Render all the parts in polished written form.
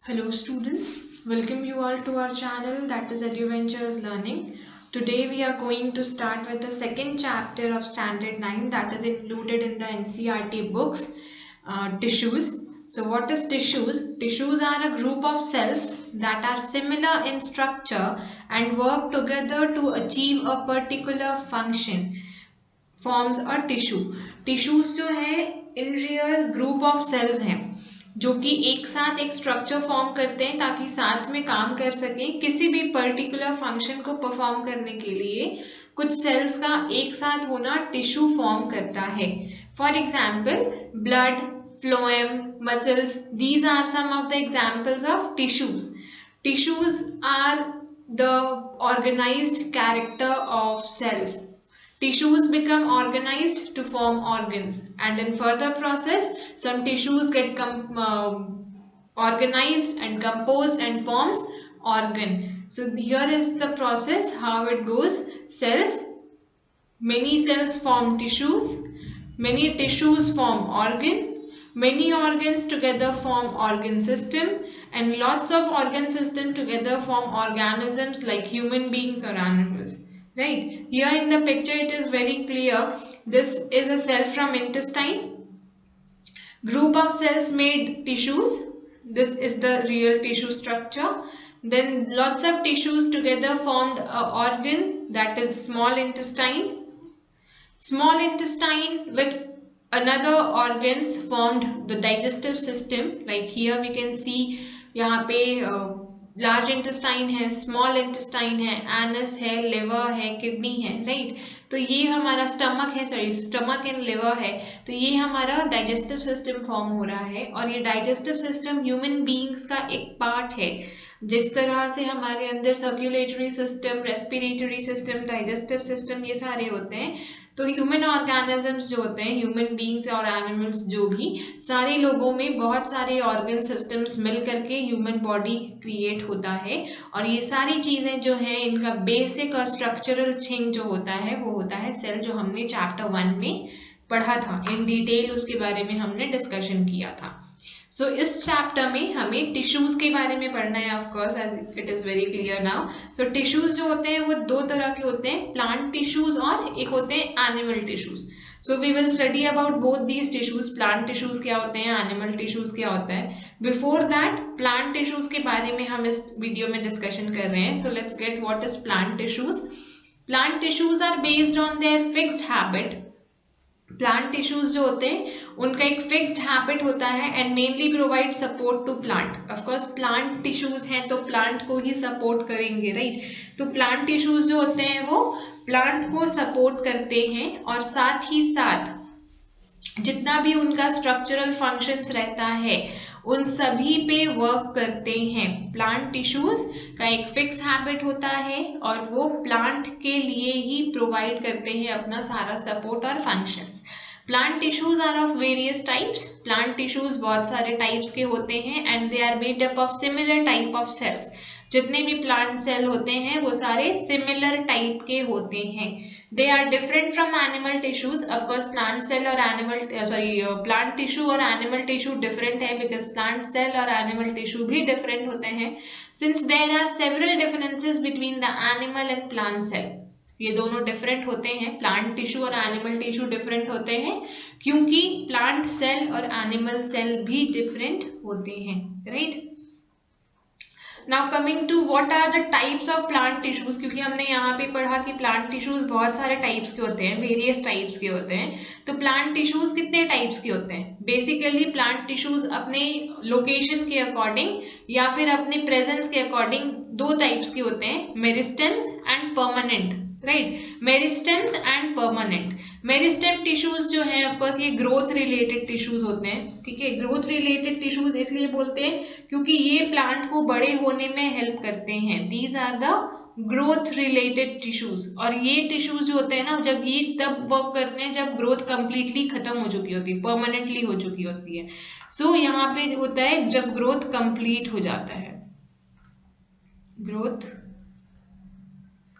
Hello students, welcome you all to our channel that is Eduventures Learning. Today we are going to start with the second chapter of Standard 9 that is included in the NCERT books, tissues. So what is tissues? Tissues are a group of cells that are similar in structure and work together to achieve a particular function. Forms a tissue. Tissues जो है in real group of cells हैं जो कि एक साथ एक structure form करते हैं ताकि साथ में काम कर सकें किसी भी पर्टिकुलर फंक्शन को परफॉर्म करने के लिए कुछ सेल्स का एक साथ होना टिश्यू फॉर्म करता है. For example blood, phloem, muscles, these are some of the examples of tissues. Tissues are the organized character of cells. Tissues become organized to form organs, and in further process some tissues get organized and composed and forms organ. So here is the process how it goes. Cells, many cells form tissues, many tissues form organ, many organs together form organ system, and lots of organ system together form organisms like human beings or animals. Right, here in the picture it is very clear. This is a cell from intestine. Group of cells made tissues. This is the real tissue structure. Then lots of tissues together formed a organ, that is small intestine. Small intestine with another organs formed the digestive system. Like here we can see यहाँ पे large intestine है, small intestine है, anus है, liver है, kidney है. Right, तो ये हमारा स्टमक है, सॉरी स्टमक एंड लिवर है. तो ये हमारा डाइजेस्टिव सिस्टम फॉर्म हो रहा है और ये डाइजेस्टिव सिस्टम ह्यूमन बीइंग्स का एक पार्ट है. जिस तरह से हमारे अंदर circulatory system, respiratory system, digestive system ये सारे होते हैं, तो ह्यूमन ऑर्गेनिजम्स जो होते हैं, ह्यूमन बीइंग्स और एनिमल्स जो भी, सारे लोगों में बहुत सारे ऑर्गन सिस्टम्स मिल करके ह्यूमन बॉडी क्रिएट होता है. और ये सारी चीज़ें जो हैं इनका बेसिक और स्ट्रक्चरल थिंग जो होता है वो होता है सेल, जो हमने चैप्टर 1 में पढ़ा था इन डिटेल, उसके बारे में हमने डिस्कशन किया था. सो इस चैप्टर में हमें टिश्यूज के बारे में पढ़ना है, of course as it is very clear now. So tissues जो होते हैं वो दो तरह के होते हैं, प्लांट टिश्यूज और एक होते हैं animal tissues. So we will study about both these tissues. Plant tissues क्या होते हैं, एनिमल टिश्यूज क्या होता है. बिफोर दैट प्लांट टिश्यूज के बारे में हम इस वीडियो में डिस्कशन कर रहे हैं. So let's get what is plant tissues. Plant tissues are based on their fixed habit. Plant tissues जो होते हैं उनका एक फिक्स्ड हैबिट होता है and mainly provide support to plant. Of course plant tissues हैं तो प्लांट को ही सपोर्ट करेंगे. राइट, तो प्लांट टिश्यूज जो होते हैं वो प्लांट को सपोर्ट करते हैं और साथ ही साथ जितना भी उनका स्ट्रक्चरल फंक्शंस रहता है उन सभी पे वर्क करते हैं. प्लांट टिश्यूज का एक फिक्स हैबिट होता है और वो प्लांट के लिए ही प्रोवाइड करते हैं अपना सारा सपोर्ट और functions. Plant tissues are of various types. Plant tissues बहुत सारे टाइप्स के होते हैं and they are made up of similar type of cells. जितने भी प्लांट सेल होते हैं वो सारे सिमिलर टाइप के होते हैं. They are different from animal tissues. Of course, plant cell और plant tissue और animal tissue different है because plant cell और animal tissue भी different होते हैं. Since there are several differences between the animal and plant cell, ये दोनों different होते हैं. plant tissue और animal tissue different होते हैं क्योंकि plant cell और animal cell भी different होते हैं. Right? Now coming to what are the types of plant tissues, क्योंकि हमने यहाँ पे पढ़ा कि plant tissues बहुत सारे types के होते हैं, various types के होते हैं. तो plant tissues कितने types के होते हैं? Basically plant tissues अपने location के according या फिर अपने presence के according दो types के होते हैं, meristems and permanent. Right, meristems and permanent. Meristem tissues जो है ऑफ कोर्स ये ग्रोथ रिलेटेड टिश्यूज होते हैं. ठीक है, ग्रोथ रिलेटेड टिश्यूज इसलिए बोलते हैं क्योंकि ये प्लांट को बड़े होने में हेल्प करते हैं. These are the growth related tissues. और ये टिश्यूज जो होते हैं ना, जब ये तब वर्क करते हैं जब ग्रोथ कंप्लीटली खत्म हो चुकी होती है, परमानेंटली हो चुकी होती है. सो यहाँ पे होता है जब ग्रोथ कंप्लीट हो जाता है, growth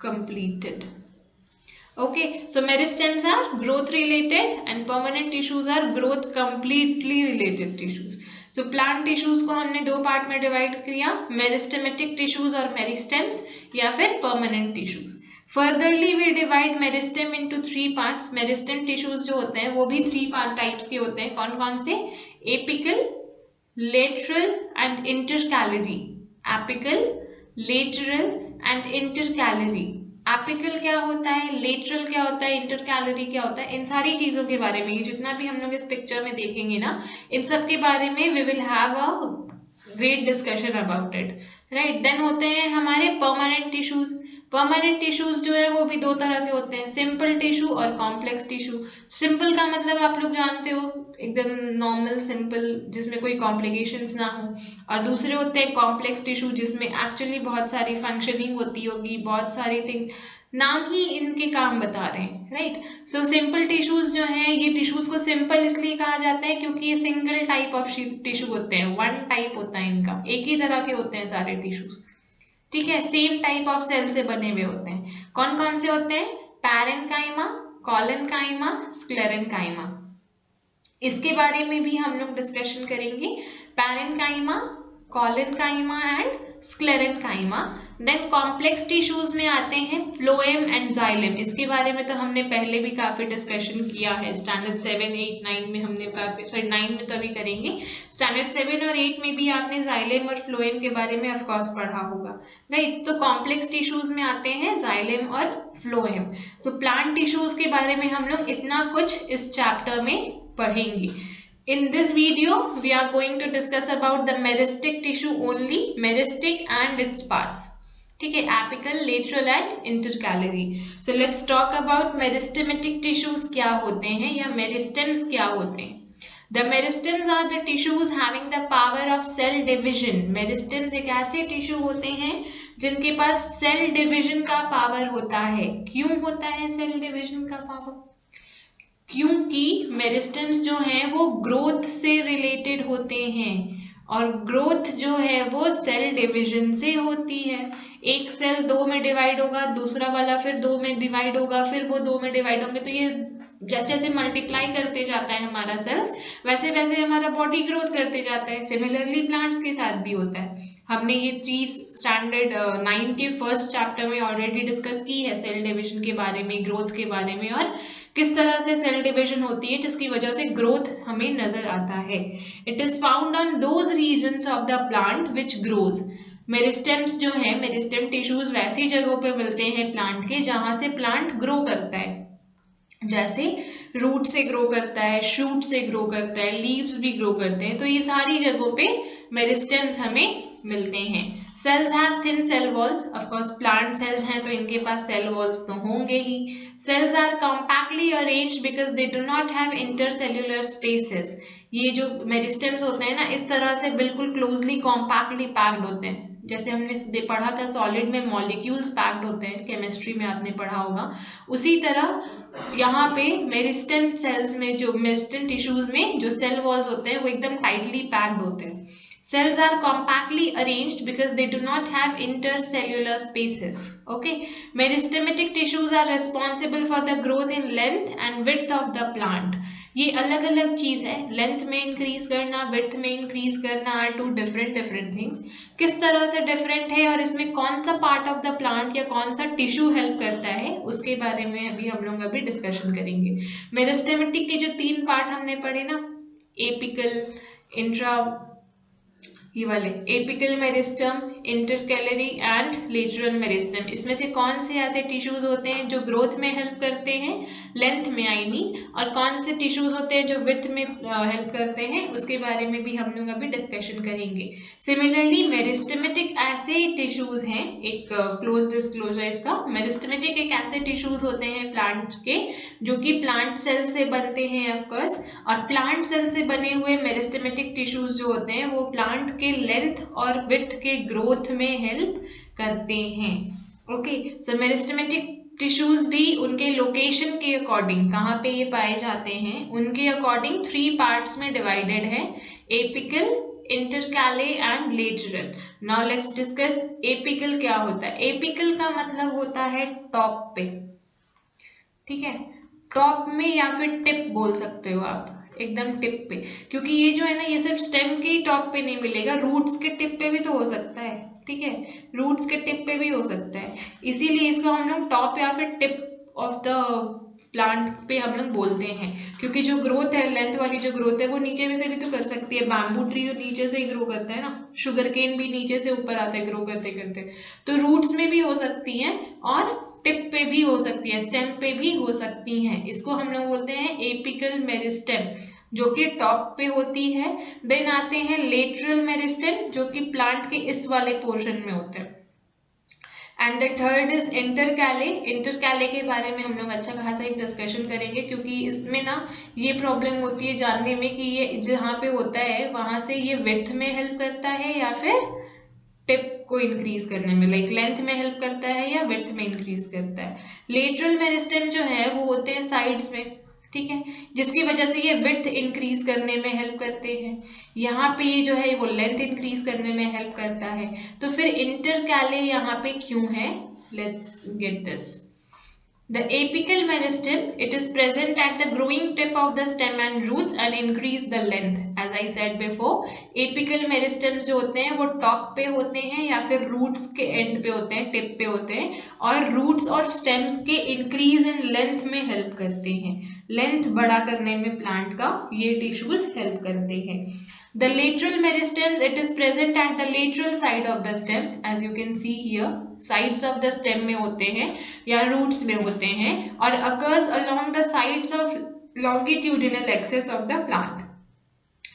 completed. Okay, so meristems are growth related and permanent tissues are growth completely related tissues. So plant tissues को हमने दो पार्ट में डिवाइड किया, मेरिस्टेमेटिक टिश्यूज और मेरिस्टेम्स या फिर permanent tissues. Furtherly we divide meristem into 3 parts. Meristem tissues जो होते हैं वो भी 3 पार्ट टाइप्स के होते हैं। कौन कौन से? Apical, lateral and intercalary. Apical, lateral and intercalary. Apical क्या होता है, लेटरल क्या होता है, इंटरकैलरी क्या होता है, इन सारी चीजों के बारे में, ये जितना भी हम लोग इस पिक्चर में देखेंगे ना, इन सब के बारे में we will have a great discussion about it, right. Then होते हैं हमारे परमानेंट टिश्यूज। परमानेंट टिश्यूज जो है वो भी दो तरह के होते हैं, सिंपल टिश्यू और कॉम्प्लेक्स टिश्यू। सिंपल का मतलब आप लोग जानते हो, एकदम नॉर्मल सिंपल जिसमें कोई कॉम्प्लिकेशंस ना हो, और दूसरे होते हैं कॉम्प्लेक्स टिश्यू जिसमें एक्चुअली बहुत सारी फंक्शनिंग होती होगी, बहुत सारी थिंग्स, नाम ही इनके काम बता रहे हैं, राइट। सो सिंपल टिश्यूज जो है, ये टिश्यूज को सिंपल इसलिए कहा जाता है क्योंकि ये सिंगल टाइप ऑफ टिश्यू होते हैं, वन टाइप होता है इनका, एक ही तरह के होते हैं सारे टिश्यूज, ठीक है, सेम टाइप ऑफ सेल से बने हुए होते हैं। कौन कौन से होते हैं? Parenchyma, collenchyma, sclerenchyma. इसके बारे में भी हम लोग डिस्कशन करेंगे। Parenchyma, collenchyma and sclerenchyma. Then complex tissues में आते हैं फ्लोएम एंड जाइलम। इसके बारे में तो हमने पहले भी काफी डिस्कशन किया है, स्टैंडर्ड 7, 8, 9 में हमने काफी, सॉरी 9 में तो अभी करेंगे, स्टैंडर्ड 7 और 8 में भी आपने जाइलम और फ्लोएम के बारे में ऑफकोर्स पढ़ा होगा, राइट। तो कॉम्प्लेक्स टिश्यूज में आते हैं जाइलम और फ्लोएम। सो प्लांट टिश्यूज के बारे में हम लोग इतना कुछ इस चैप्टर में पढ़ेंगे। In this video, we are going to discuss about the meristic tissue only, meristic and its parts. ठीक है, apical, lateral and intercalary. So let's talk about meristematic tissues क्या होते हैं या meristems क्या होते हैं. The meristems are the tissues having the power of cell division. Meristems एक ऐसे टिश्यू होते हैं जिनके पास सेल डिविजन का पावर होता है। क्यों होता है सेल डिविजन का पावर? क्योंकि मेरिस्टेम्स जो हैं वो ग्रोथ से रिलेटेड होते हैं, और ग्रोथ जो है वो सेल डिवीजन से होती है। एक सेल 2 में डिवाइड होगा, दूसरा वाला फिर 2 में डिवाइड होगा, फिर वो 2 में डिवाइड होंगे, तो ये जैसे जैसे मल्टीप्लाई करते जाता है हमारा सेल्स, वैसे वैसे हमारा बॉडी ग्रोथ करते जाता है। सिमिलरली प्लांट्स के साथ भी होता है। हमने ये 3 स्टैंडर्ड 9 के फर्स्ट चैप्टर में ऑलरेडी डिस्कस की है, सेल डिवीजन के बारे में, ग्रोथ के बारे में, और किस तरह से सेल डिवीजन होती है जिसकी वजह से ग्रोथ हमें नजर आता है। It is found on those regions of the plant which grows. Meristems जो है, मेरिस्टेम टिश्यूज वैसी जगहों पे मिलते हैं प्लांट के जहां से प्लांट ग्रो करता है, जैसे रूट से ग्रो करता है, शूट से ग्रो करता है, लीव्स भी ग्रो करते हैं, तो ये सारी जगहों पे मेरिस्टेम्स हमें मिलते हैं। Cells have thin cell walls, of course plant cells हैं तो इनके पास सेल वॉल्स तो होंगे ही। Cells are compactly arranged because they do not have intercellular spaces. ये जो मेरिस्टेम्स होते हैं ना, इस तरह से बिल्कुल क्लोजली कॉम्पैक्टली पैक्ड होते हैं। जैसे हमने पढ़ा था सॉलिड में मॉलिक्यूल्स पैक्ड होते हैं, केमिस्ट्री में आपने पढ़ा होगा, उसी तरह यहाँ पे मेरिस्टेम सेल्स में, जो मेरिस्टेम टिश्यूज में जो सेल वॉल्स होते हैं वो एकदम टाइटली पैक्ड होते हैं। Cells are compactly arranged because they do not have intercellular spaces. Okay, meristematic tissues are responsible for the growth in length and width of the plant. ये अलग अलग चीज है, लेंथ में इंक्रीज करना, विड्थ में इंक्रीज करना आर टू डिफरेंट थिंग्स। किस तरह से डिफरेंट है और इसमें कौन सा पार्ट ऑफ द प्लांट या कौन सा टिश्यू हेल्प करता है, उसके बारे में अभी हम लोग अभी डिस्कशन करेंगे। मेरिस्टेमेटिक के जो 3 पार्ट हमने पढ़े ना, एपिकल, इंट्रा, ये वाले apical meristem, intercalary and lateral meristem, इसमें से कौन से ऐसे टिश्यूज होते हैं जो ग्रोथ में हेल्प करते हैं, लेंथ में आई मीन, और कौन से टिश्यूज होते हैं जो विड्थ में हेल्प करते हैं, उसके बारे में भी हम लोग अभी डिस्कशन करेंगे। सिमिलरली मेरिस्टेमेटिक ऐसे टिश्यूज हैं, एक क्लोज डिस्क्लोजर इसका, मेरिस्टेमेटिक एक ऐसे टिश्यूज होते हैं प्लांट के जो कि प्लांट सेल से बनते हैं ऑफकोर्स, और प्लांट सेल से बने हुए मेरिस्टेमेटिक टिश्यूज जो होते हैं वो प्लांट के लेंथ और विड्थ के ग्रोथ में हेल्प करते हैं। ओके, सो मेरिस्टेमेटिक टिश्यूज भी उनके लोकेशन के अकॉर्डिंग, कहाँ पे ये पाए जाते हैं, उनके अकॉर्डिंग 3 पार्ट्स में डिवाइडेड है, apical, intercalary and lateral. Now let's discuss apical क्या होता है। एपिकल का मतलब होता है टॉप पे, ठीक है, टॉप में या फिर टिप बोल सकते हो आप, एकदम टिप पे, क्योंकि ये जो है ना ये सिर्फ स्टेम के टॉप पे नहीं मिलेगा, रूट्स के टिप पे भी तो हो सकता है, ठीक है, रूट्स के टिप पे भी हो सकता है, इसीलिए इसको हम लोग टॉप या फिर टिप ऑफ द प्लांट पे हम लोग बोलते हैं, क्योंकि जो ग्रोथ है, लेंथ वाली जो ग्रोथ है वो नीचे में से भी तो कर सकती है, बैम्बू ट्री तो नीचे से ही ग्रो करता है ना, शुगर केन भी नीचे से ऊपर आता है ग्रो करते करते, तो रूट्स में भी हो सकती हैं और टिप पे भी हो सकती है, स्टेम पे भी हो सकती हैं, इसको हम लोग बोलते हैं एपिकल मेरिस्टेम, जो कि टॉप पे होती है। देन आते हैं लेटरल मेरिस्टेम, जो कि प्लांट के इस वाले पोर्शन में होते हैं। And the third is intercalary. Intercalary के बारे में हम लोग अच्छा खासा एक डिस्कशन करेंगे, क्योंकि इसमें ना ये प्रॉब्लम होती है जानने में कि ये जहाँ पे होता है वहां से ये विड्थ में हेल्प करता है या फिर टिप को इंक्रीज करने में, लाइक लेंथ में हेल्प करता है या विड्थ में इंक्रीज करता है। लेटरल मेरिस्टेम जो है वो होते हैं साइड्स में, ठीक है, जिसकी वजह से ये विड्थ इंक्रीज करने में हेल्प करते हैं, यहाँ पे ये जो है वो लेंथ इंक्रीज करने में हेल्प करता है। तो फिर इंटरकैले यहाँ पे क्यों है, let's get this. The apical meristem, it is present at the growing tip of the stem and roots and increase the length. As I said before, apical meristems जो होते हैं वो टॉप पे होते हैं या फिर रूट्स के एंड पे होते हैं, टिप पे होते हैं, और रूट्स और स्टेम्स के इंक्रीज इन लेंथ में हेल्प करते हैं, लेंथ बड़ा करने में प्लांट का ये टिश्यूज हेल्प करते हैं। The lateral meristems, it is present at the lateral side of the stem, as you can see here, sides of the stem में होते हैं या roots में होते हैं, और occurs along the sides of longitudinal axis of the plant.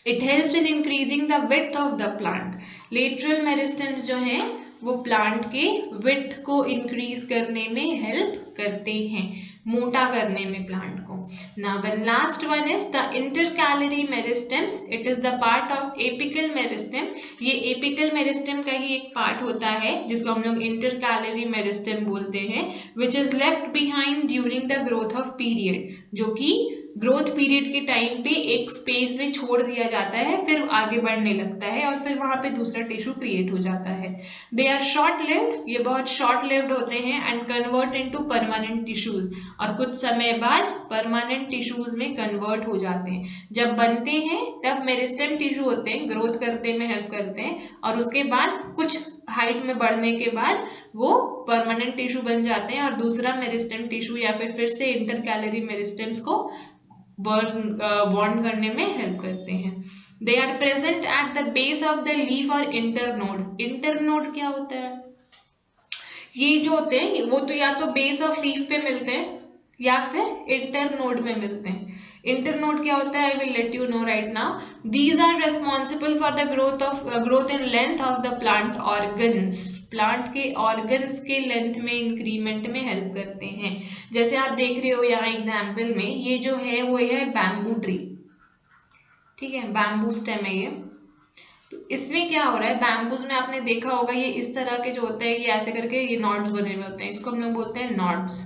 It helps in increasing the width of the plant. Lateral meristems जो हैं वो प्लांट के विड्थ को इंक्रीज करने में हेल्प करते हैं, मोटा करने में प्लांट को। Now the last one is the intercalary meristems, it is the part of apical meristem. ये एपिकल मेरिस्टेम का ही एक पार्ट होता है जिसको हम लोग इंटरकैलरी मेरिस्टेम बोलते हैं, which is left behind during the growth of period, जो कि ग्रोथ पीरियड के टाइम पे एक स्पेस में छोड़ दिया जाता है, फिर आगे बढ़ने लगता है और फिर वहां पे दूसरा टिश्यू क्रिएट हो जाता है। दे आर शॉर्ट लिव्ड, ये बहुत शॉर्ट लिव्ड होते हैं, and convert into permanent tissues, और कुछ समय बाद परमानेंट टिश्यूज में कन्वर्ट हो जाते हैं। जब बनते हैं तब मेरिस्टेम टिश्यू होते हैं, ग्रोथ करते में हेल्प करते हैं, और उसके बाद कुछ हाइट में बढ़ने के बाद वो परमानेंट टिश्यू बन जाते हैं और दूसरा मेरिस्टेम टिश्यू या फिर से इंटरकैलरी मेरिस्टेम्स को बॉन्ड करने में हेल्प करते हैं। They are present at the base of the leaf और इंटरनोड। इंटरनोड क्या होता है, ये जो होते हैं वो तो या तो बेस ऑफ लीफ पे मिलते हैं या फिर इंटरनोड में मिलते हैं। इंटरनोड क्या होता है, I will let you know right now. These are responsible for the growth in length of the plant organs, plant के ऑर्गन्स के लेंथ में इंक्रीमेंट में हेल्प करते हैं। जैसे आप देख रहे हो यहाँ एग्जाम्पल में, ये जो है वो है बैम्बू ट्री, ठीक है, बैम्बू स्टेम है ये। तो इसमें क्या हो रहा है, बैम्बूज में आपने देखा होगा ये इस तरह के जो होते हैं, ये ऐसे करके ये नॉड्स बने हुए होते हैं, इसको हम लोग बोलते हैं नॉड्स,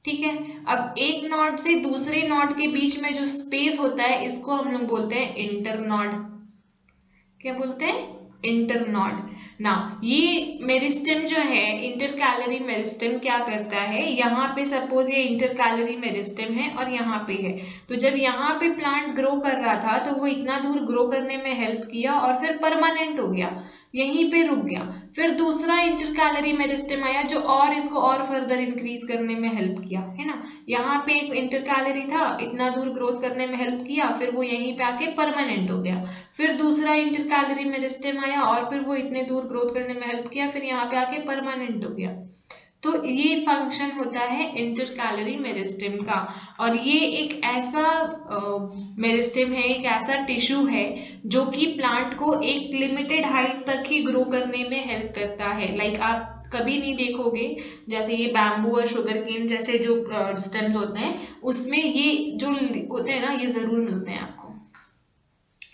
ठीक है। अब एक नॉड से दूसरे नॉड के बीच में जो स्पेस होता है इसको हम लोग बोलते हैं इंटरनॉड। क्या बोलते हैं, इंटरनॉड। नाउ ये मेरिस्टेम जो है, इंटरकैलरी मेरिस्टेम क्या करता है, यहाँ पे सपोज ये इंटरकैलरी मेरिस्टेम है और यहाँ पे है, तो जब यहाँ पे प्लांट ग्रो कर रहा था तो वो इतना दूर ग्रो करने में हेल्प किया और फिर परमानेंट हो गया, यहीं पे रुक गया। फिर दूसरा इंटरकैलरी मेरिस्टेम आया जो और इसको और फर्दर इंक्रीज करने में हेल्प किया, है ना। यहाँ पे एक इंटरकैलरी था, इतना दूर ग्रोथ करने में हेल्प किया, फिर वो यहीं पे आके परमानेंट हो गया। फिर दूसरा इंटरकैलरी मेरिस्टेम आया और फिर वो इतने दूर ग्रोथ करने में हेल्प किया, फिर यहाँ पे आके परमानेंट हो गया। तो ये फंक्शन होता है इंटरकैलरी मेरिस्टेम का, और ये एक ऐसा मेरिस्टेम है, एक ऐसा टिश्यू है जो कि प्लांट को एक लिमिटेड हाइट तक ही ग्रो करने में हेल्प करता है। लाइक आप कभी नहीं देखोगे, जैसे ये बैम्बू और शुगर केन जैसे जो स्टेम्स होते हैं उसमें ये जो होते हैं ना, ये जरूर मिलते हैं आपको,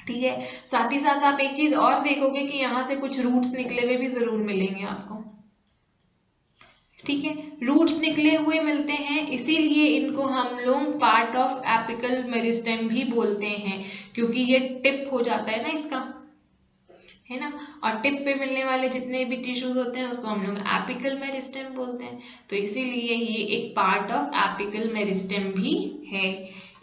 ठीक है। साथ ही साथ आप एक चीज और देखोगे कि यहाँ से कुछ रूट्स निकले हुए भी जरूर मिलेंगे आपको, ठीक है। रूट्स निकले हुए मिलते हैं, इसीलिए इनको हम लोग पार्ट ऑफ एपिकल मेरिस्टेम भी बोलते हैं, क्योंकि ये टिप हो जाता है ना इसका, है ना, और टिप पे मिलने वाले जितने भी टिश्यूज होते हैं उसको हम लोग एपिकल मेरिस्टेम बोलते हैं। तो इसीलिए ये एक पार्ट ऑफ एपिकल मेरिस्टेम भी है।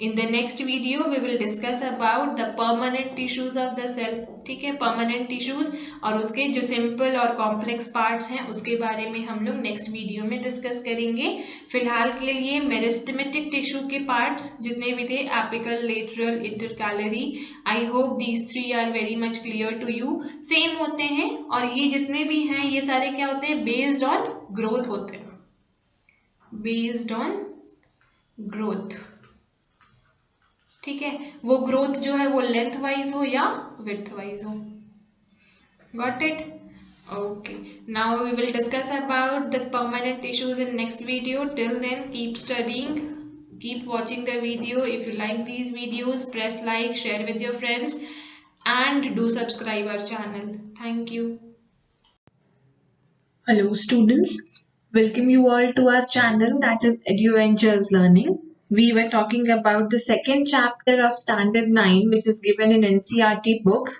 In the next video we will discuss about the permanent tissues of the cell. ठीक है, permanent tissues और उसके जो simple और complex parts हैं उसके बारे में हम लोग next video में discuss करेंगे. फिलहाल के लिए meristematic tissue के parts जितने भी थे apical, lateral, intercalary, I hope these three are very much clear to you. Same होते हैं और ये जितने भी हैं ये सारे क्या होते हैं, based on growth होते हैं, based on growth. ठीक है, वो ग्रोथ जो है वो लेंथ वाइज हो या विड्थ वाइज हो. Got it? Okay, now we will discuss about the permanent tissues in next video. Till then keep studying, keep watching the video. If you like these videos, press like, share with your friends and do subscribe our channel. Thank you. Hello students, welcome you all to our channel, that is EduVentures Learning. We were talking about the second chapter of Standard 9, which is given in NCERT books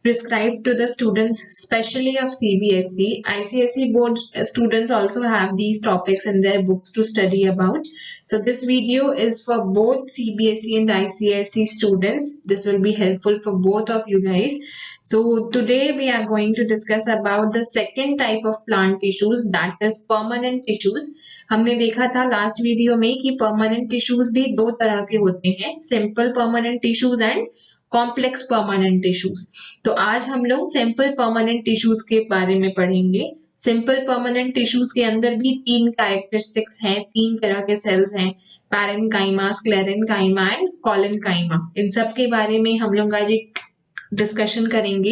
prescribed to the students specially of CBSE. ICSE board students also have these topics in their books to study about. So this video is for both CBSE and ICSE students. This will be helpful for both of you guys. So today we are going to discuss about the second type of plant tissues, that is permanent tissues. हमने देखा था last video में कि permanent tissues भी दो तरह के होते हैं, simple permanent tissues and complex permanent tissues. तो आज हम लोग सिंपल परमानेंट टिश्यूज के बारे में पढ़ेंगे. सिंपल परमानेंट टिश्यूज के अंदर भी तीन कैरेक्टरिस्टिक्स हैं, तीन तरह के सेल्स हैं, पैरेन्काइमा, स्क्लेरेन्काइमा एंड कोलेन्काइमा. इन सब के बारे में हम लोग आज एक डिस्कशन करेंगे,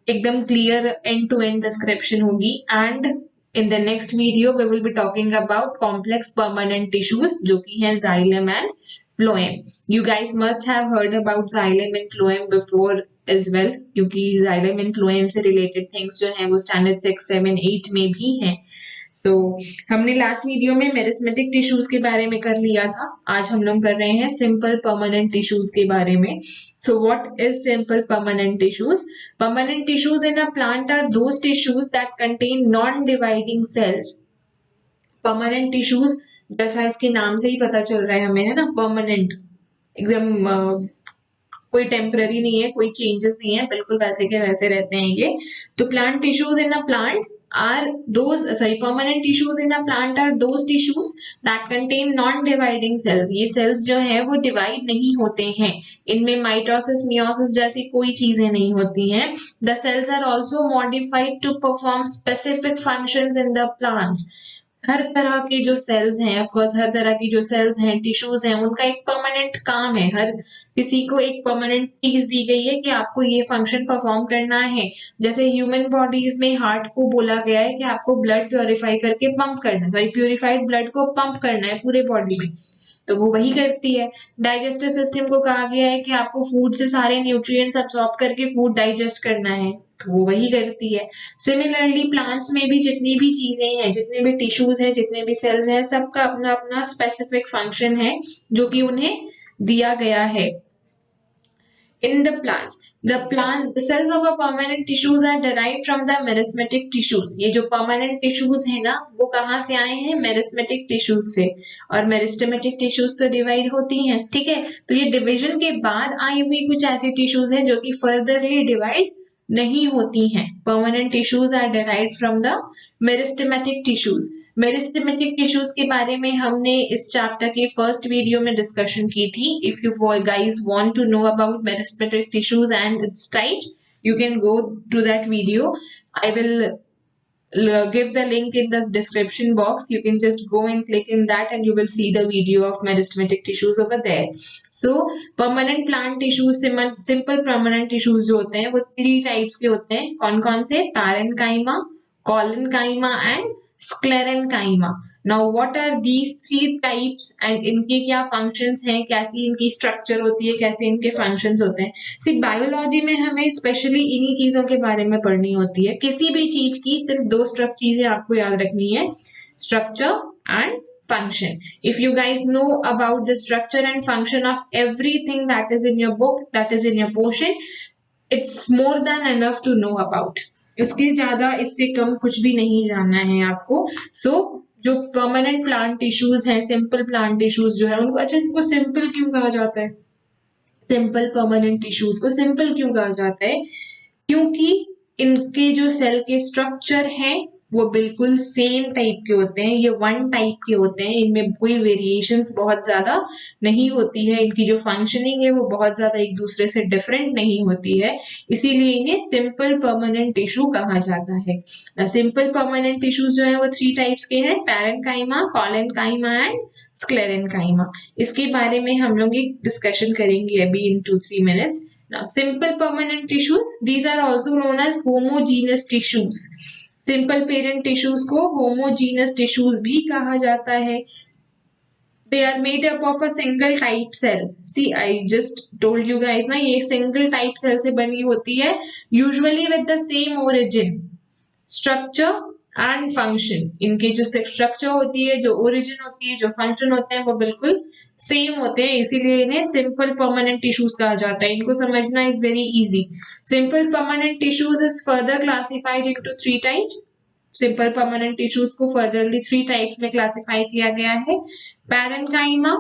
एकदम clear end to end description होगी. And in the next video we will be talking about complex permanent tissues जो कि हैं xylem and phloem. You guys must have heard about xylem and phloem before as well, क्योंकि xylem and phloem से related things जो हैं वो standard 6, 7, 8 में भी हैं. So हमने लास्ट वीडियो में मेरिस्मेटिक टिश्यूज के बारे में कर लिया था, आज हम लोग कर रहे हैं सिंपल परमानेंट टिश्यूज के बारे में. So what is simple permanent tissues? Permanent tissues in a plant are those tissues that contain non-dividing cells. Permanent tissues जैसा इसके नाम से ही पता चल रहा है हमें, है ना, परमानेंट, एकदम कोई टेम्पररी नहीं है, कोई चेंजेस नहीं है, बिल्कुल वैसे के वैसे रहते हैं ये. तो plant tissues in a plant are those permanent tissues in a plant are those tissues that contain non-dividing cells. ये cells जो है वो divide नहीं होते हैं, इनमें mitosis, meiosis जैसी कोई चीजें नहीं होती हैं. The cells are also modified to perform specific functions in the plants. हर तरह के जो सेल्स हैं, ऑफ कोर्स हर तरह की जो सेल्स हैं, टिश्यूज हैं, उनका एक परमानेंट काम है. हर किसी को एक परमानेंट चीज दी गई है कि आपको ये फंक्शन परफॉर्म करना है. जैसे ह्यूमन बॉडीज में हार्ट को बोला गया है कि आपको ब्लड प्योरीफाई करके पंप करना है, प्योरीफाइड ब्लड को पंप करना है पूरे बॉडी में, तो वो वही करती है. डाइजेस्टिव सिस्टम को कहा गया है कि आपको फूड से सारे न्यूट्रिएंट्स अब्सॉर्ब करके फूड डाइजेस्ट करना है, तो वो वही करती है. सिमिलरली प्लांट्स में भी जितनी भी चीजें हैं, जितने भी टिश्यूज हैं, जितने भी सेल्स हैं, सबका अपना अपना स्पेसिफिक फंक्शन है जो कि उन्हें दिया गया है. In the plants, the cells of a permanent tissues are derived from the meristematic tissues. ये जो permanent tissues है ना, वो कहाँ से आए हैं? meristematic tissues से. और meristematic tissues तो divide होती हैं, ठीक है. तो ये division के बाद आई हुई कुछ ऐसी tissues हैं जो कि furtherly divide नहीं होती हैं. permanent tissues are derived from the meristematic tissues. Meristematic tissues के बारे में हमने इस चैप्टर के फर्स्ट वीडियो में डिस्कशन की थी. If you guys want to know about meristematic tissues and its types, you can go to that video. I will give the link in the description box. You can just go and click in that and you will see the video of meristematic tissues over there. So permanent plant tissues, simple permanent tissues जो होते हैं वो 3 types के होते हैं. कौन कौन से? Parenchyma, collenchyma and sclerenchyma. Now what are these 3 types and इनके क्या functions हैं, कैसी इनकी structure होती है, कैसे इनके functions होते हैं. सिर्फ बायोलॉजी में हमें स्पेशली इन्हीं चीजों के बारे में पढ़नी होती है. किसी भी चीज की सिर्फ 2 चीजें आपको याद रखनी है, structure and function. If you guys know about the structure and function of everything that is in your book, that is in your portion, it's more than enough to know about. इसके ज्यादा इससे कम कुछ भी नहीं जानना है आपको. So जो परमानेंट प्लांट टिश्यूज हैं, सिंपल प्लांट टिश्यूज जो है उनको, अच्छा इसको सिंपल क्यों कहा जाता है? सिंपल परमानेंट टिश्यूज को सिंपल क्यों कहा जाता है? क्योंकि इनके जो सेल के स्ट्रक्चर हैं वो बिल्कुल सेम टाइप के होते हैं, ये वन टाइप के होते हैं, इनमें कोई वेरिएशंस बहुत ज्यादा नहीं होती है, इनकी जो फंक्शनिंग है वो बहुत ज्यादा एक दूसरे से डिफरेंट नहीं होती है, इसीलिए इन्हें सिंपल परमानेंट टिश्यू कहा जाता है। सिंपल परमानेंट टिश्यूज जो है वो 3 टाइप्स के हैं, पैरेन्काइमा, कोलेनकाइमा एंड स्क्लेरेन्काइमा। इसके बारे में हम लोग एक डिस्कशन करेंगे अभी इन 2-3 minutes. Now, simple permanent tissues, these are also known as homogeneous tissues. Simple parent tissues को homogeneous tissues भी कहा जाता है. They are made up of a single type cell. See, I just told you guys ना, ये single type cell से बनी होती है, usually with the same origin, structure and function. इनके जो structure होती है, जो origin होती है, जो function होते हैं वो बिल्कुल सेम होते हैं, इसीलिए इन्हें सिंपल परमानेंट टिश्यूज कहा जाता है। इनको समझना is very easy. Simple permanent tissues is further classified into 3 types. Simple permanent tissues को फर्दरली 3 टाइप्स में क्लासिफाई किया गया है, parenchyma,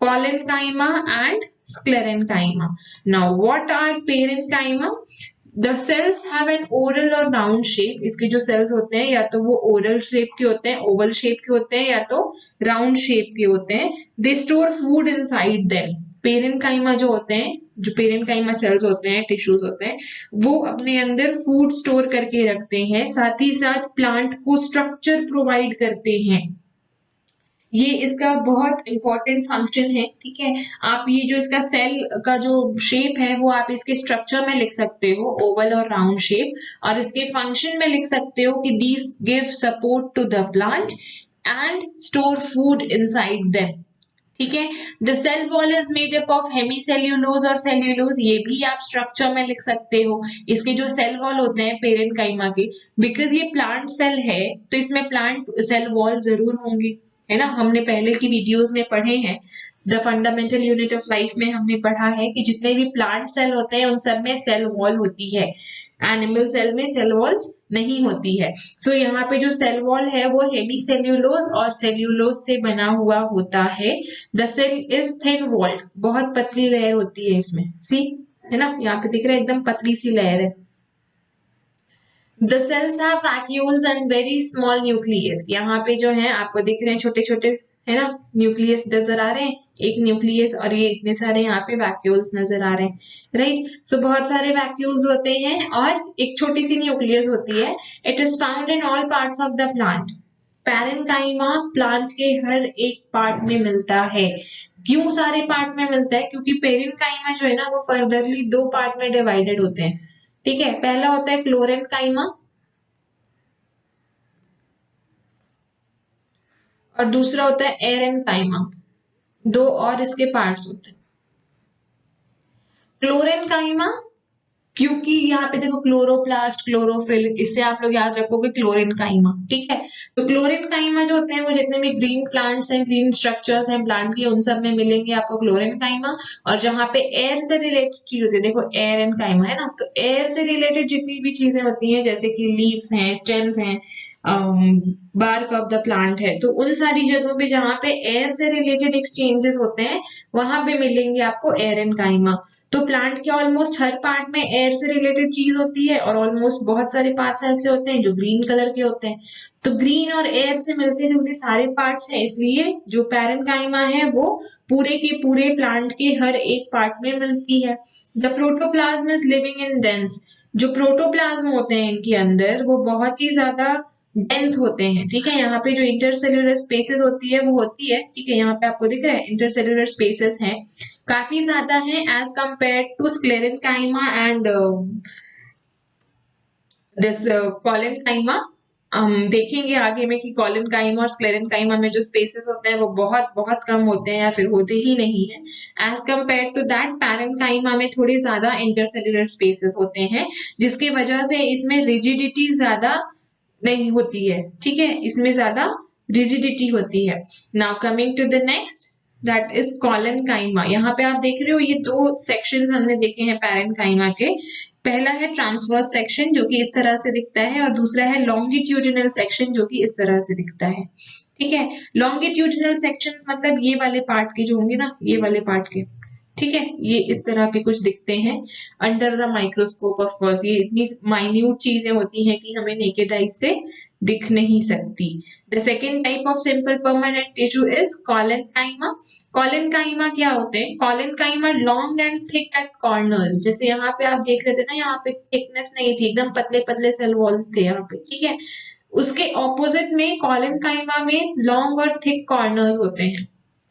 collenchyma and sclerenchyma. Now what are parenchyma? The cells have an oral or round shape. इसके जो cells होते हैं या तो वो oral shape के होते हैं, oval shape के होते हैं, या तो round shape के होते हैं. They store food inside them. Parenchyma जो होते हैं, जो पेरेन्काइमा cells होते हैं, tissues होते हैं, वो अपने अंदर food store करके रखते हैं, साथ ही साथ plant को structure provide करते हैं। ये इसका बहुत इंपॉर्टेंट फंक्शन है, ठीक है। आप ये जो इसका सेल का जो शेप है वो आप इसके स्ट्रक्चर में लिख सकते हो, ओवल और राउंड शेप, और इसके फंक्शन में लिख सकते हो कि these give support to the plant and store food inside them, ठीक है। The cell wall is made up of hemicellulose और सेल्यूलोज, ये भी आप स्ट्रक्चर में लिख सकते हो। इसके जो सेल वॉल होते हैं पेरेन्काइमा के, बिकॉज ये प्लांट सेल है तो इसमें प्लांट सेल वॉल जरूर होंगे, है ना। हमने पहले की वीडियोस में पढ़े हैं, the fundamental unit of life में हमने पढ़ा है कि जितने भी प्लांट सेल होते हैं उन सब में सेल वॉल होती है, एनिमल सेल में सेल वॉल्स नहीं होती है। सो यहाँ पे जो सेल वॉल है वो हेमीसेल्यूलोज और सेल्यूलोज से बना हुआ होता है। The cell is thin walled, बहुत पतली लेयर होती है इसमें, सी, है ना, यहाँ पे दिख रहा है एकदम पतली सी लेयर है। The cells have vacuoles and very small nucleus. यहाँ पे जो है आपको दिख रहे हैं छोटे छोटे, है ना, न्यूक्लियस नजर आ रहे हैं, एक न्यूक्लियस, और ये इतने सारे यहाँ पे वैक्यूल्स नजर आ रहे हैं, राइट। सो बहुत सारे वैक्यूल्स होते हैं और एक छोटी सी न्यूक्लियस होती है। It is found in all parts of the plant. Parenchyma plant के हर एक पार्ट में मिलता है। क्यों सारे पार्ट में मिलता है? क्योंकि पेरेन्काइमा जो है ना वो फर्दरली 2 पार्ट में डिवाइडेड होते हैं, ठीक है। पहला होता है क्लोरेन्काइमा और दूसरा होता है एरेन्काइमा, 2 और इसके पार्ट्स होते हैं। क्लोरेन्काइमा क्योंकि यहाँ पे देखो क्लोरोप्लास्ट, क्लोरोफिल, इससे आप लोग याद रखोगे क्लोरेन्काइमा, ठीक है। तो क्लोरेन्काइमा जो होते हैं वो जितने भी ग्रीन प्लांट्स हैं, ग्रीन स्ट्रक्चर्स हैं प्लांट के, उन सब में मिलेंगे आपको क्लोरेन्काइमा। और जहाँ पे एयर से रिलेटेड चीज होती है, देखो एरेन्काइमा है ना, तो एयर से रिलेटेड जितनी भी चीजें होती हैं जैसे कि लीव्स हैं, स्टेम्स हैं, बार्क ऑफ द प्लांट है, तो उन सारी जगहों पे जहाँ पे एयर से रिलेटेड एक्सचेंजेस होते हैं वहां पे मिलेंगे आपको एरेन्काइमा। तो प्लांट के ऑलमोस्ट हर पार्ट में एयर से रिलेटेड चीज होती है और ऑलमोस्ट बहुत सारे पार्ट्स ऐसे होते हैं जो ग्रीन कलर के होते हैं। तो ग्रीन और एयर से मिलते जुलते सारे पार्ट्स हैं, इसलिए जो पैरेन्काइमा है वो पूरे के पूरे प्लांट के हर एक पार्ट में मिलती है। The protoplasm is living in dense, जो प्रोटोप्लाज्म होते हैं इनके अंदर वो बहुत ही ज्यादा डेंस होते हैं, ठीक है। यहाँ पे जो इंटरसेल्यूलर स्पेसेस होती है वो होती है, ठीक है, यहाँ पे आपको दिख रहा है इंटरसेल्यूलर स्पेसेस हैं, काफी ज्यादा हैं as compare to sclerenchyma and this collenchyma. हम देखेंगे आगे में कि कोलेन्काइमा और स्क्लेरेन्काइमा में जो स्पेसेस होते हैं वो बहुत बहुत कम होते हैं या फिर होते ही नहीं है। As compare to that parenchyma में थोड़े ज्यादा इंटरसेल्यूलर स्पेसेस होते हैं, जिसकी वजह से इसमें रिजिडिटी ज्यादा नहीं होती है, ठीक है, इसमें ज्यादा रिजिडिटी होती है। Now coming to the next, that is collenchyma. यहाँ पे आप देख रहे हो ये 2 सेक्शंस हमने देखे हैं पैरेन्काइमा के। पहला है ट्रांसवर्स सेक्शन जो कि इस तरह से दिखता है, और दूसरा है लॉन्गिट्यूडिनल सेक्शन जो कि इस तरह से दिखता है। ठीक है, लॉन्गिट्यूडिनल सेक्शंस मतलब ये वाले पार्ट के जो होंगे ना, ये वाले पार्ट के, ठीक है, ये इस तरह के कुछ दिखते हैं under the microscope. Of course ये इतनी माइन्यूट चीजें होती हैं कि हमें नेकेड आइज से दिख नहीं सकती। The second type of simple permanent tissue is collenchyma. Collenchyma क्या होते हैं? Collenchyma long and thick eight corners. जैसे यहाँ पे आप देख रहे थे ना, यहाँ पे थिकनेस नहीं थी, एकदम पतले पतले सेल वॉल्स थे यहाँ पे, ठीक है। उसके ऑपोजिट में कॉलेनकाइमा में लॉन्ग और थिक कॉर्नर्स होते हैं,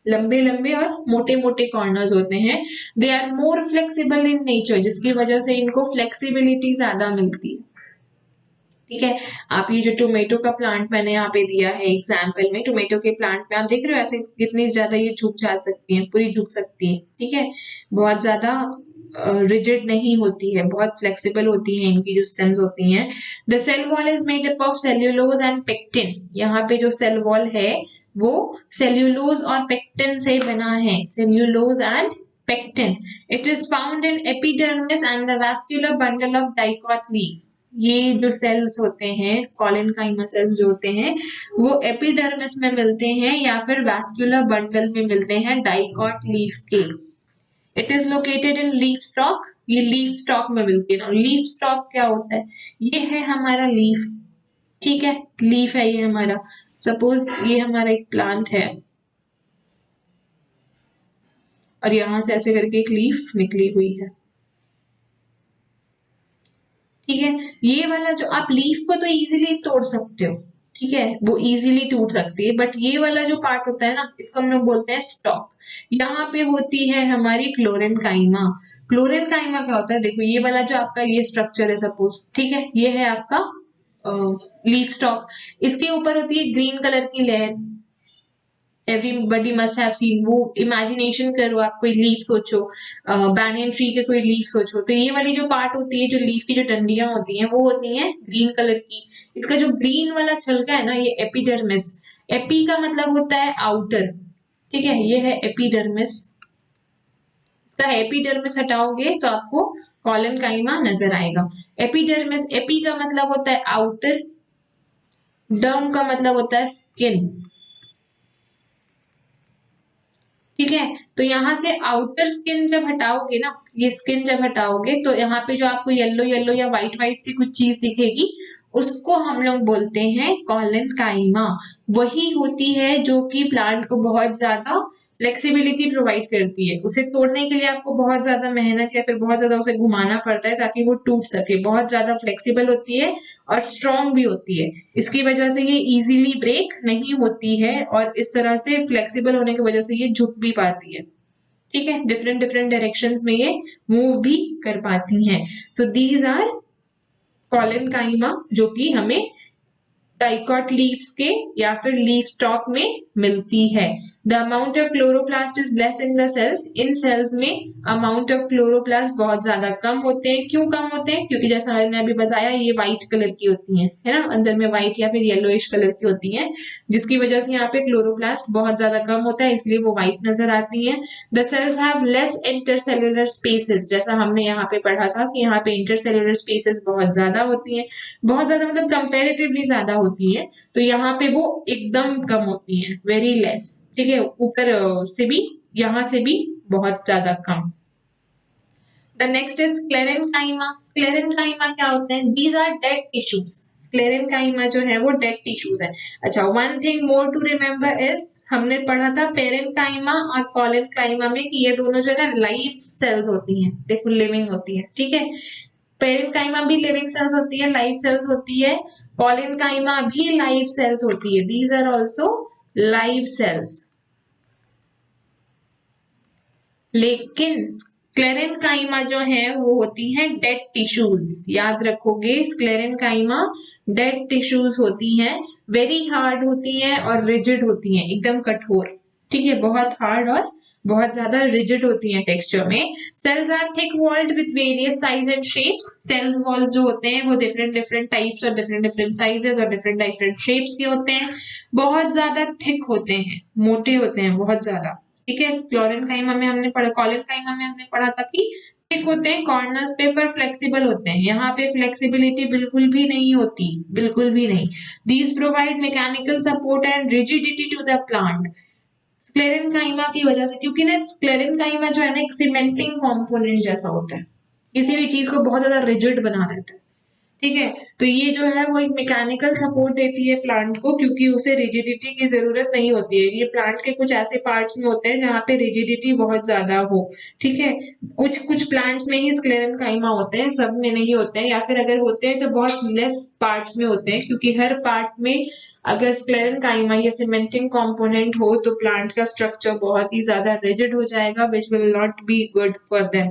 लंबे लंबे और मोटे मोटे कॉर्नर्स होते हैं। They are more flexible in nature, जिसकी वजह से इनको फ्लेक्सिबिलिटी ज्यादा मिलती है। ठीक है, आप ये जो टोमेटो का प्लांट मैंने यहाँ पे दिया है एग्जाम्पल में, टोमेटो के प्लांट में आप देख रहे हो ऐसे कितनी ज्यादा ये झुक जा सकती हैं, पूरी झुक सकती हैं। ठीक है, बहुत ज्यादा रिजिड नहीं होती है, बहुत फ्लेक्सिबल होती है इनकी जो स्टेम्स होती हैं। The cell wall is made up of cellulose and pectin. यहाँ पे जो सेल वॉल है वो सेल्यूलोज और पेक्टिन से बना है, cellulose and pectin. It is found in epidermis and the vascular bundle of dicot leaf. ये जो सेल्स होते हैं, कॉलेनकाइमा सेल्स जो होते हैं, वो एपिडर्मिस में मिलते हैं या फिर वास्कुलर बंडल में मिलते हैं डाइकॉट लीफ के। It is located in leaf stock. ये लीफ स्टॉक में मिलती है। लीफ स्टॉक क्या होता है? ये है हमारा लीफ, ठीक है, लीफ है ये हमारा। सपोज ये हमारा एक प्लांट है और यहां से ऐसे करके एक लीफ निकली हुई है, ठीक है। ये वाला जो आप लीफ को तो इजीली तोड़ सकते हो, ठीक है, वो इजीली टूट सकती है, बट ये वाला जो पार्ट होता है ना, इसको हम लोग बोलते हैं स्टॉक। यहाँ पे होती है हमारी क्लोरेनकाइमा। क्लोरेनकाइमा क्या होता है? देखो ये वाला जो आपका ये स्ट्रक्चर है सपोज, ठीक है, ये है आपका लीफ स्टॉक। इसके ऊपर होती है ग्रीन कलर की layer. Everybody must have seen, वो इमेजिनेशन करो, आप कोई लीफ सोचो, बैनियन ट्री के कोई लीफ सोचो, तो ये वाली जो पार्ट होती है, जो लीफ की जो डंडियां होती हैं, वो होती हैं ग्रीन कलर की। इसका जो ग्रीन वाला छलका है ना, ये एपिडर्मिस। एपी का मतलब होता है आउटर, ठीक है, ये है एपिडर्मिस। इसका एपिडर्मिस हटाओगे तो आपको कॉलेनकाइमा नजर आएगा। एपिडर्मिस, एपी का मतलब होता है आउटर, डर्म का मतलब होता है स्किन, ठीक है। तो यहाँ से आउटर स्किन जब हटाओगे ना, ये स्किन जब हटाओगे तो यहाँ पे जो आपको येलो येलो या व्हाइट व्हाइट सी कुछ चीज दिखेगी, उसको हम लोग बोलते हैं कॉलेनकाइमा। वही होती है जो कि प्लांट को बहुत ज्यादा फ्लेक्सिबिलिटी प्रोवाइड करती है। उसे तोड़ने के लिए आपको बहुत ज्यादा मेहनत या फिर बहुत ज्यादा उसे घुमाना पड़ता है ताकि वो टूट सके। बहुत ज्यादा फ्लेक्सिबल होती है और स्ट्रॉन्ग भी होती है, इसकी वजह से ये इजीली ब्रेक नहीं होती है, और इस तरह से फ्लेक्सिबल होने की वजह से ये झुक भी पाती है, ठीक है, डिफरेंट डिफरेंट डायरेक्शंस में ये मूव भी कर पाती हैं। सो दीज आर कॉलेनकाइमा जो कि हमें डाइकॉट लीव्स के या फिर लीफ स्टॉक में मिलती है। The amount of chloroplast is less in the cells. इन सेल्स में अमाउंट ऑफ क्लोरोप्लास्ट बहुत ज्यादा कम होते हैं। क्यों कम होते हैं? क्योंकि जैसा मैंने अभी बताया, ये व्हाइट कलर की होती हैं, है ना, अंदर में व्हाइट या फिर येलोइश कलर की होती हैं, जिसकी वजह से यहाँ पे क्लोरोप्लास्ट बहुत ज्यादा कम होता है, इसलिए वो व्हाइट नजर आती हैं। The cells have less intercellular spaces. जैसा हमने यहाँ पे पढ़ा था कि यहाँ पे इंटरसेल्युलर स्पेसेस बहुत ज्यादा होती हैं, बहुत ज्यादा मतलब कंपेरेटिवली ज्यादा होती है, तो यहाँ पे वो एकदम कम होती है, वेरी लेस, ठीक है, ऊपर से भी यहाँ से भी बहुत ज्यादा कम। The next is sclerenchyma. Sclerenchyma क्या होते हैं? These are dead tissues. Sclerenchyma जो है वो डेड टिश्यूज है। अच्छा, one thing more to remember is, हमने पढ़ा था पेरेनकाइमा और कॉलेनकाइमा में कि ये दोनों जो है ना लाइफ सेल्स होती हैं, देखो लिविंग होती है, ठीक है। पेरेनकाइमा भी लिविंग सेल्स होती है, लाइफ सेल्स होती है। कॉलेनकाइमा भी लाइफ सेल्स होती है, these are also live cells. लेकिन स्क्लेरेनकाइमा जो है वो होती है डेड टिश्यूज। याद रखोगे, स्क्लेरेनकाइमा डेड टिश्यूज होती हैं, वेरी हार्ड होती हैं और रिजिड होती हैं, एकदम कठोर, ठीक है, बहुत हार्ड और बहुत ज्यादा रिजिड होती हैं टेक्सचर में। Cells are thick walled with various size and shapes. Cells walls जो होते हैं वो डिफरेंट डिफरेंट टाइप्स और डिफरेंट डिफरेंट साइजेस और डिफरेंट डिफरेंट शेप्स के होते हैं, बहुत ज्यादा थिक होते हैं, मोटे होते हैं बहुत ज्यादा, ठीक है। कॉलेनकाइमा में हमने पढ़ा था कि थिक होते हैं कॉर्नर्स पे पर फ्लेक्सिबल होते हैं। यहाँ पे फ्लेक्सिबिलिटी बिल्कुल भी नहीं होती, बिल्कुल भी नहीं। These provide mechanical support and rigidity to the plant. Sclerenchyma की वजह से, क्योंकि ना स्क्लेरेनकाइमा जो है ना एक सीमेंटिंग कंपोनेंट जैसा होता है, किसी भी चीज को बहुत ज्यादा रिजिड बना देता है। ठीक है, तो ये जो है वो एक मैकेनिकल सपोर्ट देती है प्लांट को, क्योंकि उसे रिजिडिटी की जरूरत नहीं होती है। ये प्लांट के कुछ ऐसे पार्ट्स में होते हैं जहाँ पे रिजिडिटी बहुत ज्यादा हो। ठीक है, कुछ कुछ प्लांट्स में ही स्क्लेरेनकाइमा होते हैं, सब में नहीं होते हैं, या फिर अगर होते हैं तो बहुत लेस पार्ट्स में होते हैं, क्योंकि हर पार्ट में अगर स्क्लेरेनकाइमा या सीमेंटिंग कंपोनेंट हो तो प्लांट का स्ट्रक्चर बहुत ही ज्यादा रिजिड हो जाएगा, which will not be good for them.